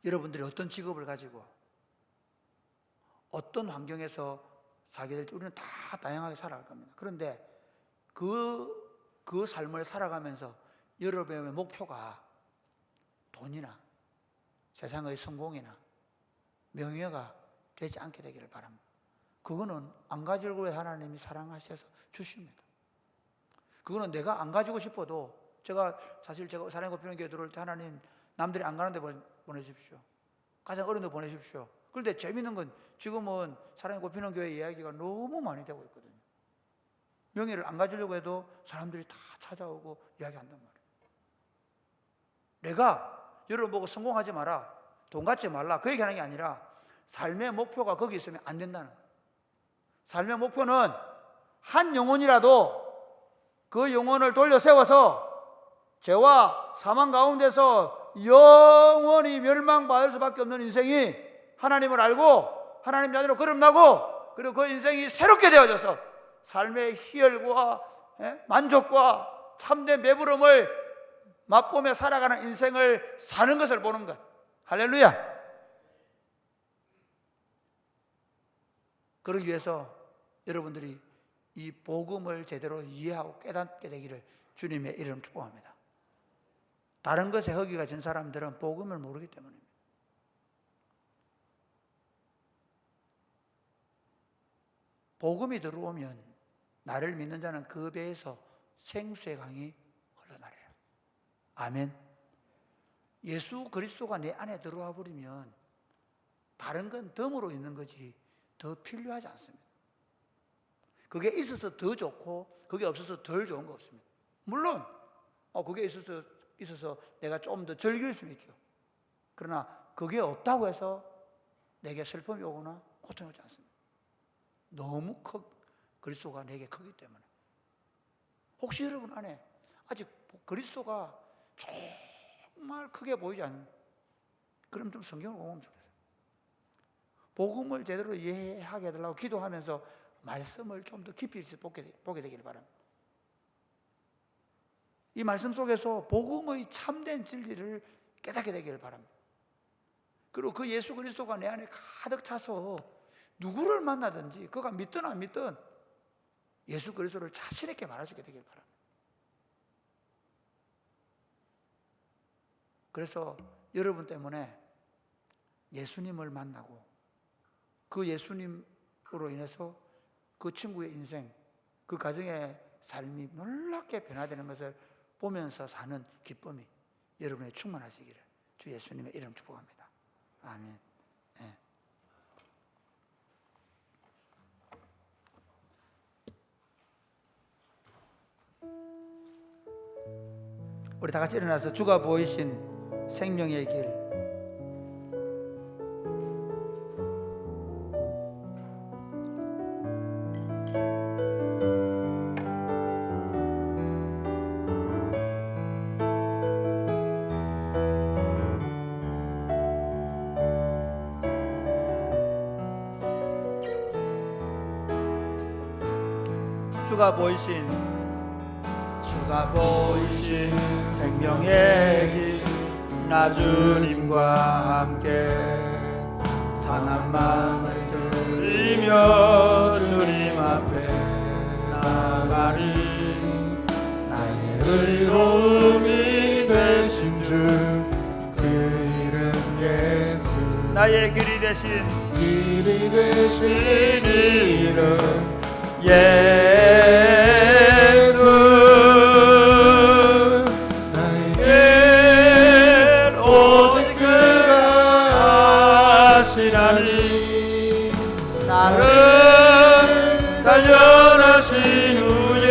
여러분들이 어떤 직업을 가지고 어떤 환경에서 살게 될지 우리는 다 다양하게 살아갈 겁니다. 그런데 그 삶을 살아가면서 여러분의 목표가 돈이나 세상의 성공이나 명예가 되지 않게 되기를 바랍니다. 그거는 안 가지고 하나님이 사랑하셔서 주십니다. 그거는 내가 안 가지고 싶어도 제가 사랑의 꽃피는 교회 들어올 때 하나님 남들이 안 가는 데 보내십시오. 가장 어려운 데 보내십시오. 그런데 재밌는 건 지금은 사랑이 꼽히는 교회 이야기가 너무 많이 되고 있거든요. 명예를 안 가지려고 해도 사람들이 다 찾아오고 이야기한단 말이에요. 내가 여러분 보고 성공하지 마라, 돈 갖지 말라, 그 얘기하는 게 아니라 삶의 목표가 거기 있으면 안 된다는 거예요. 삶의 목표는 한 영혼이라도 그 영혼을 돌려 세워서 죄와 사망 가운데서 영원히 멸망받을 수밖에 없는 인생이 하나님을 알고 하나님 자녀로 거듭나고, 그리고 그 인생이 새롭게 되어져서 삶의 희열과 만족과 참된 배부름을 맛보며 살아가는 인생을 사는 것을 보는 것. 할렐루야. 그러기 위해서 여러분들이 이 복음을 제대로 이해하고 깨닫게 되기를 주님의 이름 축복합니다. 다른 것에 허기가 진 사람들은 복음을 모르기 때문입니다. 복음이 들어오면 나를 믿는 자는 그 배에서 생수의 강이 흘러나리라. 아멘. 예수 그리스도가 내 안에 들어와 버리면 다른 건 덤으로 있는 거지 더 필요하지 않습니다. 그게 있어서 더 좋고 그게 없어서 덜 좋은 거 없습니다. 물론 그게 있어서 내가 좀 더 즐길 수 있죠. 그러나 그게 없다고 해서 내게 슬픔이 오거나 고통이 오지 않습니다. 너무 그리스도가 내게 크기 때문에. 혹시 여러분 안에 아직 그리스도가 정말 크게 보이지 않는, 그럼 좀 성경을 보면 좋겠어요. 복음을 제대로 이해하게 해달라고 기도하면서 말씀을 좀 더 깊이 보게 되기를 바랍니다. 이 말씀 속에서 복음의 참된 진리를 깨닫게 되기를 바랍니다. 그리고 그 예수 그리스도가 내 안에 가득 차서 누구를 만나든지 그가 믿든 안 믿든 예수 그리스도를 자신 있게 말할 수 있게 되기를 바랍니다. 그래서 여러분 때문에 예수님을 만나고 그 예수님으로 인해서 그 친구의 인생, 그 가정의 삶이 놀랍게 변화되는 것을 보면서 사는 기쁨이 여러분의 충만하시기를 주 예수님의 이름 축복합니다. 아멘. 네. 우리 다 같이 일어나서 주가 보이신 생명의 길, 주가 보이신 생명의 길, 나 주님과 함께 상한 마음을 들이며 주님 앞에 나가리. 나의 의로움이 되신 주 그 이름 예수, 나의 길이 되신 이름 예수, 나에게 오직 그가 하시나니. 나를 단련하신 후에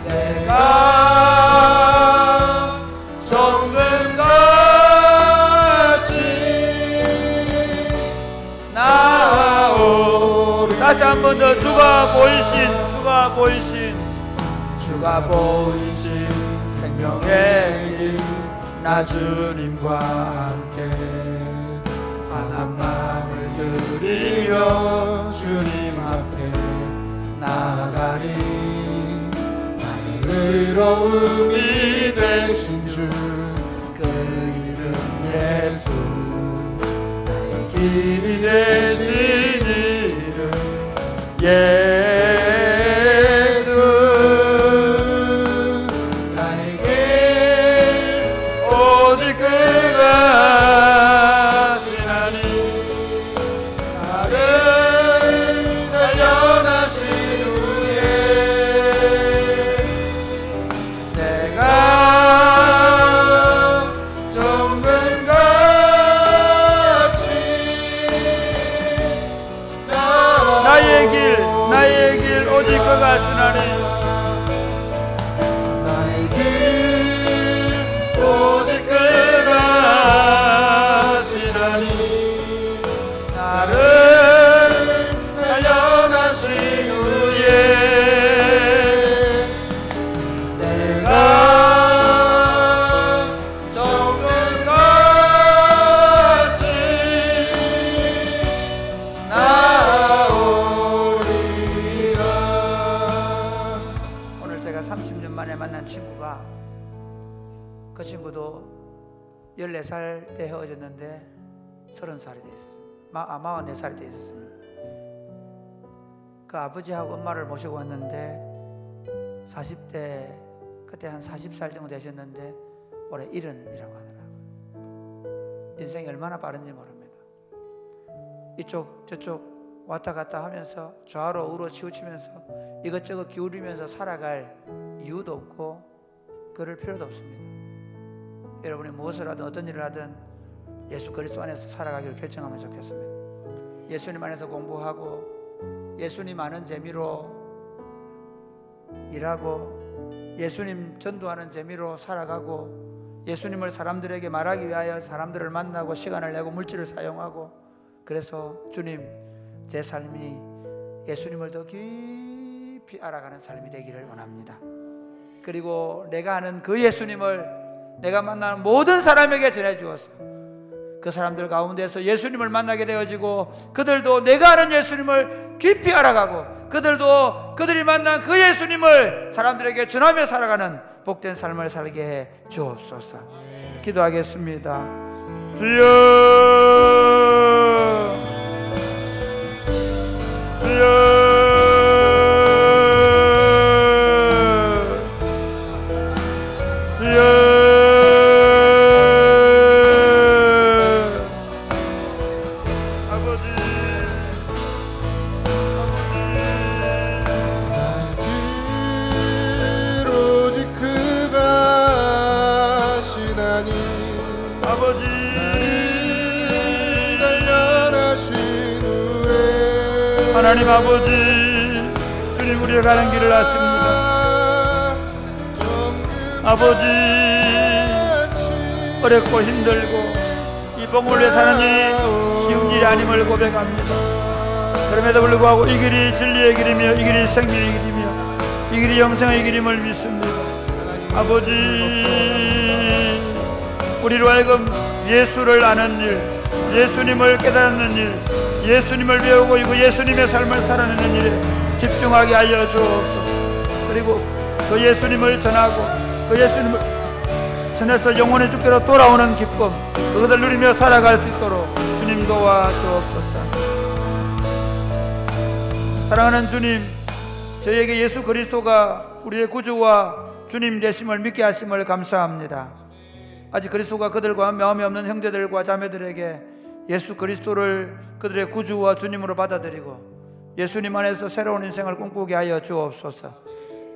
내가 정금같이 나오리. 다시 한 번 더 주가 보이신 생명의 길, 나 주님과 함께 상한 마음을 들이며 주님 앞에 나가리. 나의 의로움이 되신 주 그 이름 예수, 나의 길이 되신 이름 예수, 나에게 오직 그가 하시나니. 나를 단련하신 후에 내가 정금같이 아마 그 친구도 14살 때 헤어졌는데 30살이 돼 있었습니다. 44살이 돼 있었습니다. 그 아버지하고 엄마를 모시고 왔는데 40대, 그때 한 40살 정도 되셨는데 올해 70이라고 하더라고요. 인생이 얼마나 빠른지 모릅니다. 이쪽 저쪽 왔다 갔다 하면서 좌우로 우로 치우치면서 이것저것 기울이면서 살아갈 이유도 없고 그럴 필요도 없습니다. 여러분이 무엇을 하든 어떤 일을 하든 예수 그리스도 안에서 살아가기를 결정하면 좋겠습니다. 예수님 안에서 공부하고 예수님 아는 재미로 일하고 예수님 전도하는 재미로 살아가고 예수님을 사람들에게 말하기 위하여 사람들을 만나고 시간을 내고 물질을 사용하고 그래서 주님 제 삶이 예수님을 더 깊이 알아가는 삶이 되기를 원합니다. 그리고 내가 아는 그 예수님을 내가 만나는 모든 사람에게 전해주었어. 그 사람들 가운데서 예수님을 만나게 되어지고 그들도 내가 아는 예수님을 깊이 알아가고 그들도 그들이 만난 그 예수님을 사람들에게 전하며 살아가는 복된 삶을 살게 해 주옵소서. 기도하겠습니다. 주여, 주여, 주여. 하나님 아버지, 주님 우리가 가는 길을 아십니다. 아버지, 어렵고 힘들고 이 봉우리에 사는 일이 쉬운 일이 아님을 고백합니다. 그럼에도 불구하고 이 길이 진리의 길이며 이 길이 생명의 길이며 이 길이 영생의 길임을 믿습니다. 아버지, 우리로 하여금 예수를 아는 일, 예수님을 깨닫는 일, 예수님을 배우고 있고 예수님의 삶을 살아내는 일에 집중하게 하여 주옵소서. 그리고 그 예수님을 전하고 그 예수님을 전해서 영원히 주께로 돌아오는 기쁨 그것을 누리며 살아갈 수 있도록 주님 도와주옵소서. 사랑하는 주님, 저희에게 예수 그리스도가 우리의 구주와 주님 되심을 믿게 하심을 감사합니다. 아직 그리스도가 그들과 마음이 없는 형제들과 자매들에게 예수 그리스도를 그들의 구주와 주님으로 받아들이고 예수님 안에서 새로운 인생을 꿈꾸게 하여 주옵소서.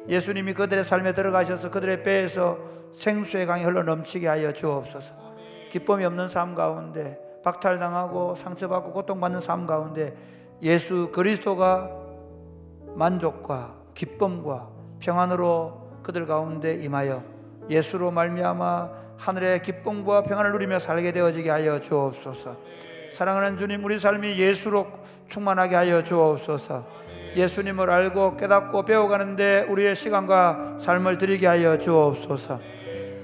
예수님이 그들의 삶에 들어가셔서 그들의 배에서 생수의 강이 흘러 넘치게 하여 주옵소서. 기쁨이 없는 삶 가운데 박탈당하고 상처받고 고통받는 삶 가운데 예수 그리스도가 만족과 기쁨과 평안으로 그들 가운데 임하여 예수로 말미암아 하늘의 기쁨과 평안을 누리며 살게 되어지게 하여 주옵소서. 사랑하는 주님, 우리 삶이 예수로 충만하게 하여 주옵소서. 예수님을 알고 깨닫고 배워가는데 우리의 시간과 삶을 드리게 하여 주옵소서.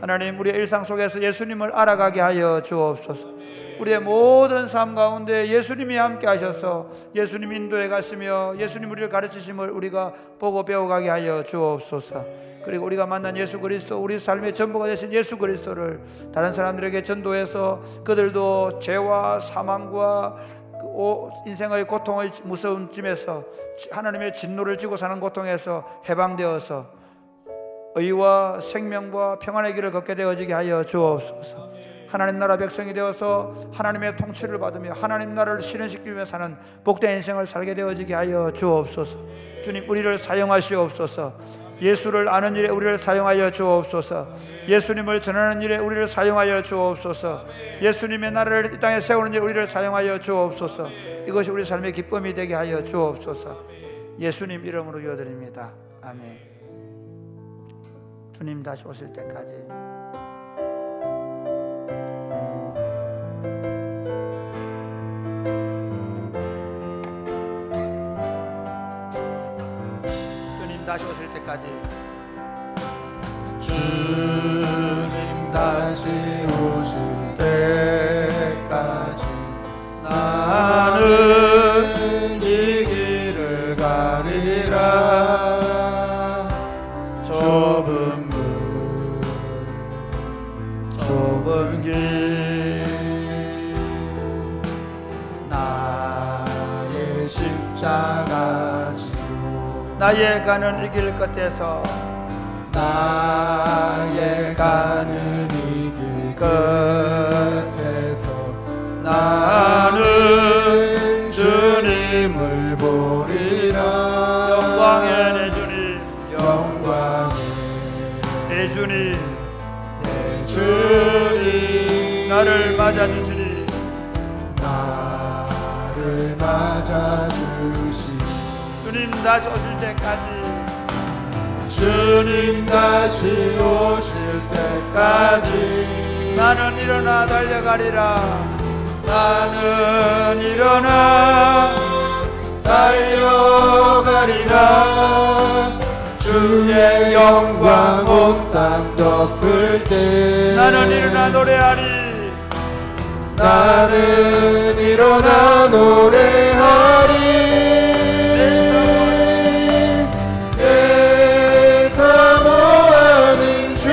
하나님, 우리의 일상 속에서 예수님을 알아가게 하여 주옵소서. 우리의 모든 삶 가운데 예수님이 함께 하셔서 예수님 인도해 가시며 예수님 우리를 가르치심을 우리가 보고 배워가게 하여 주옵소서. 그리고 우리가 만난 예수 그리스도, 우리 삶의 전부가 되신 예수 그리스도를 다른 사람들에게 전도해서 그들도 죄와 사망과 인생의 고통의 무서운 짐에서 하나님의 진노를 지고 사는 고통에서 해방되어서 의와 생명과 평안의 길을 걷게 되어지게 하여 주옵소서. 하나님 나라 백성이 되어서 하나님의 통치를 받으며 하나님 나라를 실현시키며 사는 복된 인생을 살게 되어지게 하여 주옵소서. 주님, 우리를 사용하시옵소서. 예수를 아는 일에 우리를 사용하여 주옵소서. 예수님을 전하는 일에 우리를 사용하여 주옵소서. 예수님의 나라를 이 땅에 세우는 일에 우리를 사용하여 주옵소서. 이것이 우리 삶의 기쁨이 되게 하여 주옵소서. 예수님 이름으로 기도드립니다. 아멘. 주님 다시 오실 때까지 다시 오실 때까지 주님 다시 오실 때까지 나는 이 길을 가리라. 좁은 문 좁은 길 나의 십자가 지고 나의 가는 이 길 끝에서 나의 가는 이 길 끝에서 나는 주님을 보리라. 영광의 내 주님, 영광의 내 주님, 내 주님 나를 맞아주시니 나를 맞아주시니 주님 다시 오실 때까지 주님 다시 오실 때까지 나는 일어나 달려가리라. 나는 일어나 달려가리라. 주의 영광 온 땅 덮을 때 나는 일어나 노래하리. 나는 일어나 노래하리. 내 사모하는 주님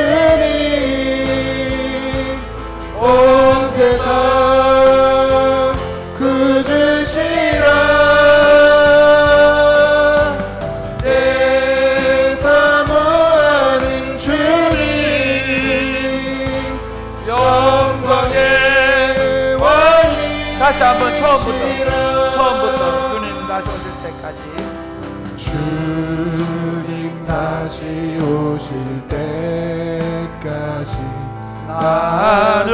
온 세상 다시 한번 처음부터 주님 다시 오실 때까지 주님 다시 오실 때까지 나는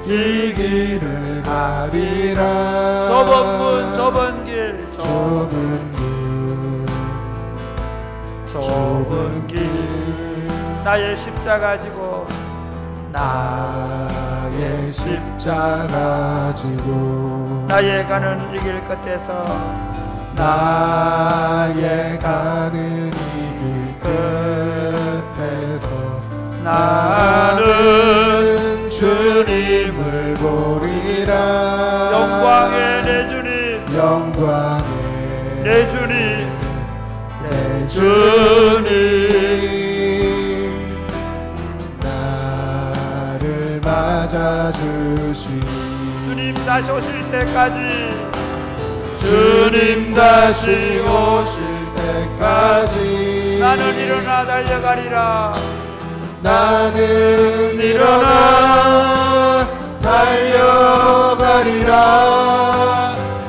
이 길을 가리라. 좁은 길 나의 십자가 지고 나의 십자가 지고 나의 가는 이 길 끝에서 나의 가는 이 길 끝에서 나는 주님을 보리라. 영광의 내 주님, 영광의 내 주님, 내 주님 맞아주시. 주님 다시 오실 때까지 주님 다시 오실 때까지 나는 일어나 달려가리라. 나는 일어나 달려가리라.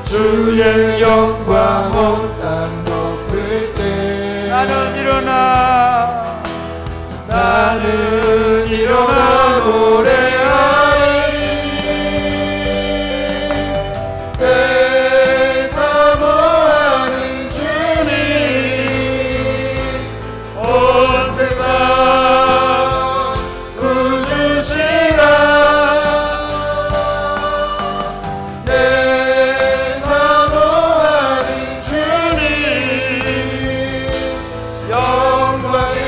주의 영광 온 땅 덮을 때 나는 일어나 노래하리. 내 사모하는 주님 온 세상 구주시라. 내 사모하는 주님 영광의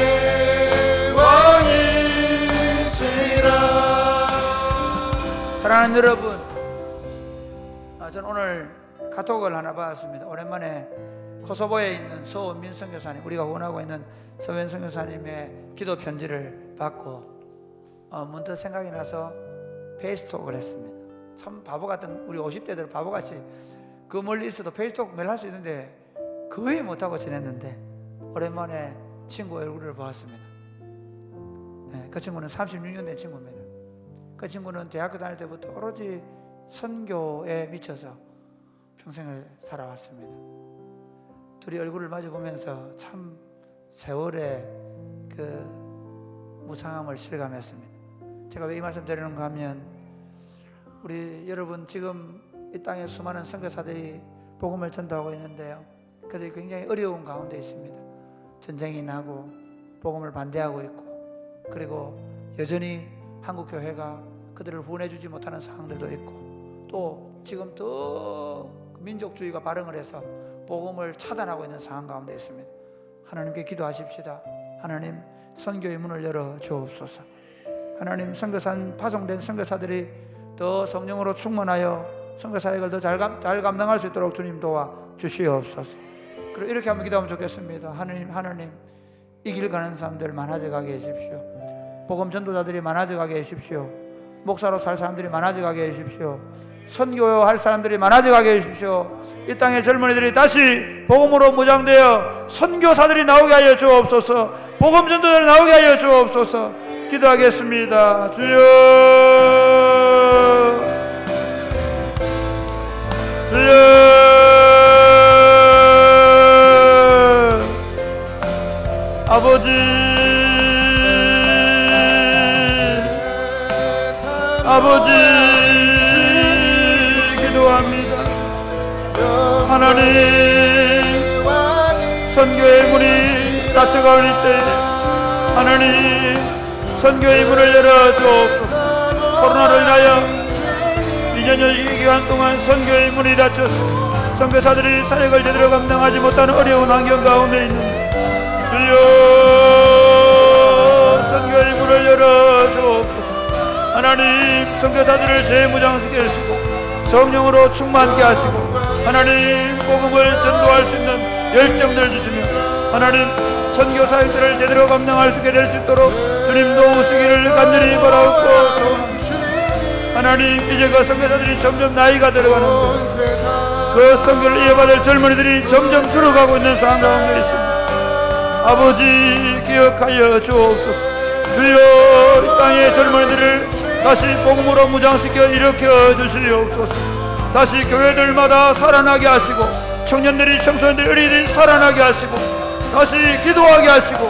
사랑하는 여러분, 저는 오늘 카톡을 하나 받았습니다. 오랜만에 코소보에 있는 서원민 선교사님, 우리가 원하고 있는 서원 선교사님의 기도 편지를 받고 문득 생각이 나서 페이스톡을 했습니다. 참 바보 같은 우리 50대들 바보같이 그 멀리 있어도 페이스톡 매일 할 수 있는데 거의 못하고 지냈는데 오랜만에 친구 얼굴을 보았습니다. 네, 그 친구는 36년 된 친구입니다. 그 친구는 대학교 다닐 때부터 오로지 선교에 미쳐서 평생을 살아왔습니다. 둘이 얼굴을 마주보면서 참 세월의 그 무상함을 실감했습니다. 제가 왜 이 말씀 드리는가 하면 우리 여러분 지금 이 땅에 수많은 선교사들이 복음을 전도하고 있는데요, 그들이 굉장히 어려운 가운데 있습니다. 전쟁이 나고 복음을 반대하고 있고, 그리고 여전히 한국교회가 그들을 후원해주지 못하는 상황들도 있고, 또 지금 더 민족주의가 발흥을 해서 복음을 차단하고 있는 상황 가운데 있습니다. 하나님께 기도하십시다. 하나님 선교의 문을 열어 주옵소서. 하나님 선교산 파송된 선교사들이 더 성령으로 충만하여 선교 사역을 더 잘 감당할 수 있도록 주님 도와 주시옵소서. 그리고 이렇게 한번 기도하면 좋겠습니다. 하나님 이 길 가는 사람들 많아져 가게 해주십시오. 복음 전도자들이 많아져 가게 해주십시오. 목사로 살 사람들이 많아져 가게 해주십시오. 선교할 사람들이 많아져 가게 해주십시오. 이 땅의 젊은이들이 다시 복음으로 무장되어 선교사들이 나오게 하여 주옵소서. 복음 전도자들이 나오게 하여 주옵소서. 기도하겠습니다. 주여, 주여, 아버지, 아버지, 기도합니다. 하나님, 선교의 문이 닫혀가올 때 하나님, 선교의 문을 열어 주옵소서. 코로나로 인하여 2년여 이 기간 동안 선교의 문이 닫혀서 선교사들이 사역을 제대로 감당하지 못하는 어려운 환경 가운데 있는데 주여, 선교의 문을 열어 주옵소서. 하나님, 선교사들을 재무장시켜 주시고 성령으로 충만케 하시고 하나님, 복음을 전도할 수 있는 열정을 주시며 하나님, 선교사역들을 제대로 감당할 수 있게 될 수 있도록 주님 도우시기를 간절히 바라옵고 소원합니다. 하나님, 이제 그 선교사들이 점점 나이가 들어가는데 그 선교를 이어받을 젊은이들이 점점 줄어가고 있는 상황 가운데 있습니다. 아버지, 기억하여 주옵소서. 주여, 이 땅의 젊은이들을 다시 복음으로 무장시켜 일으켜 주시옵소서. 다시 교회들마다 살아나게 하시고 청년들이, 청소년들이, 어린이들이 살아나게 하시고 다시 기도하게 하시고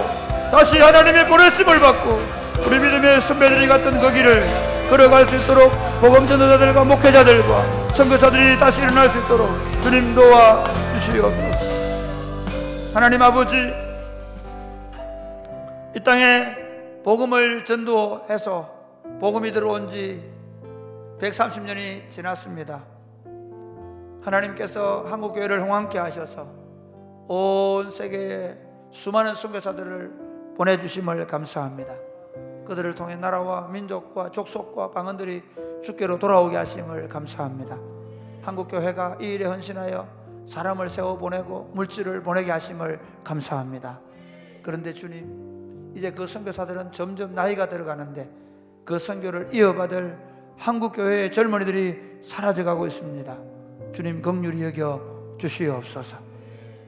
다시 하나님의 보내심을 받고 우리 믿음의 선배들이 갔던 그 길을 걸어갈 수 있도록 복음 전도자들과 목회자들과 선교사들이 다시 일어날 수 있도록 주님 도와 주시옵소서. 하나님 아버지, 이 땅에 복음을 전도해서 복음이 들어온 지 130년이 지났습니다. 하나님께서 한국교회를 흥왕케 하셔서 온 세계에 수많은 선교사들을 보내주심을 감사합니다. 그들을 통해 나라와 민족과 족속과 방언들이 주께로 돌아오게 하심을 감사합니다. 한국교회가 이 일에 헌신하여 사람을 세워 보내고 물질을 보내게 하심을 감사합니다. 그런데 주님, 이제 그 선교사들은 점점 나이가 들어가는데 그 선교를 이어받을 한국교회의 젊은이들이 사라져가고 있습니다. 주님, 긍휼히 여겨 주시옵소서.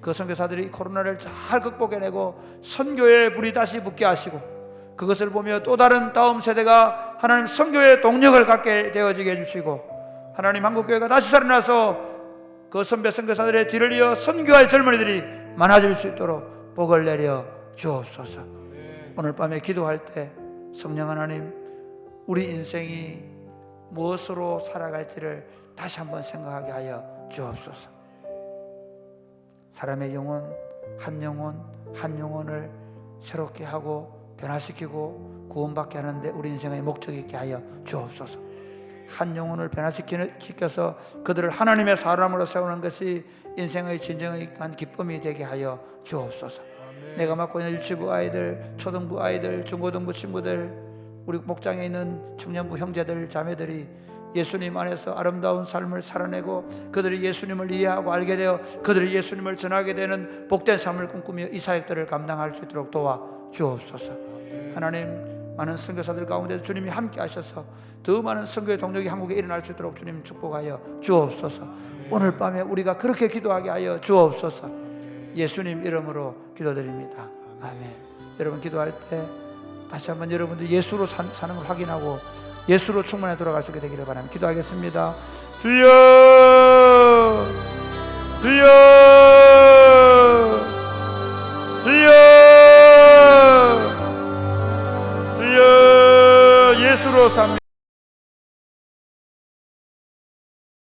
그 선교사들이 코로나를 잘 극복해내고 선교의 불이 다시 붙게 하시고 그것을 보며 또 다른 다음 세대가 하나님 선교의 동력을 갖게 되어지게 해주시고 하나님, 한국교회가 다시 살아나서 그 선배 선교사들의 뒤를 이어 선교할 젊은이들이 많아질 수 있도록 복을 내려 주옵소서. 오늘 밤에 기도할 때 성령 하나님, 우리 인생이 무엇으로 살아갈지를 다시 한번 생각하게 하여 주옵소서. 사람의 영혼, 한 영혼을 새롭게 하고 변화시키고 구원받게 하는데 우리 인생의 목적이 있게 하여 주옵소서. 한 영혼을 변화시켜서 그들을 하나님의 사람으로 세우는 것이 인생의 진정한 기쁨이 되게 하여 주옵소서. 내가 맡고 있는 유치부 아이들, 초등부 아이들, 중고등부 친구들, 우리 목장에 있는 청년부 형제들, 자매들이 예수님 안에서 아름다운 삶을 살아내고 그들이 예수님을 이해하고 알게 되어 그들이 예수님을 전하게 되는 복된 삶을 꿈꾸며 이 사역들을 감당할 수 있도록 도와 주옵소서. 하나님, 많은 선교사들 가운데 주님이 함께 하셔서 더 많은 선교의 동력이 한국에 일어날 수 있도록 주님 축복하여 주옵소서. 오늘 밤에 우리가 그렇게 기도하게 하여 주옵소서. 예수님 이름으로 기도드립니다. 아멘. 여러분, 기도할 때 다시 한번 여러분들 예수로 사는 걸 확인하고 예수로 충만해 돌아갈 수 있게 되기를 바랍니다. 기도하겠습니다. 주여, 주여, 주여, 주여, 예수로 삽니다.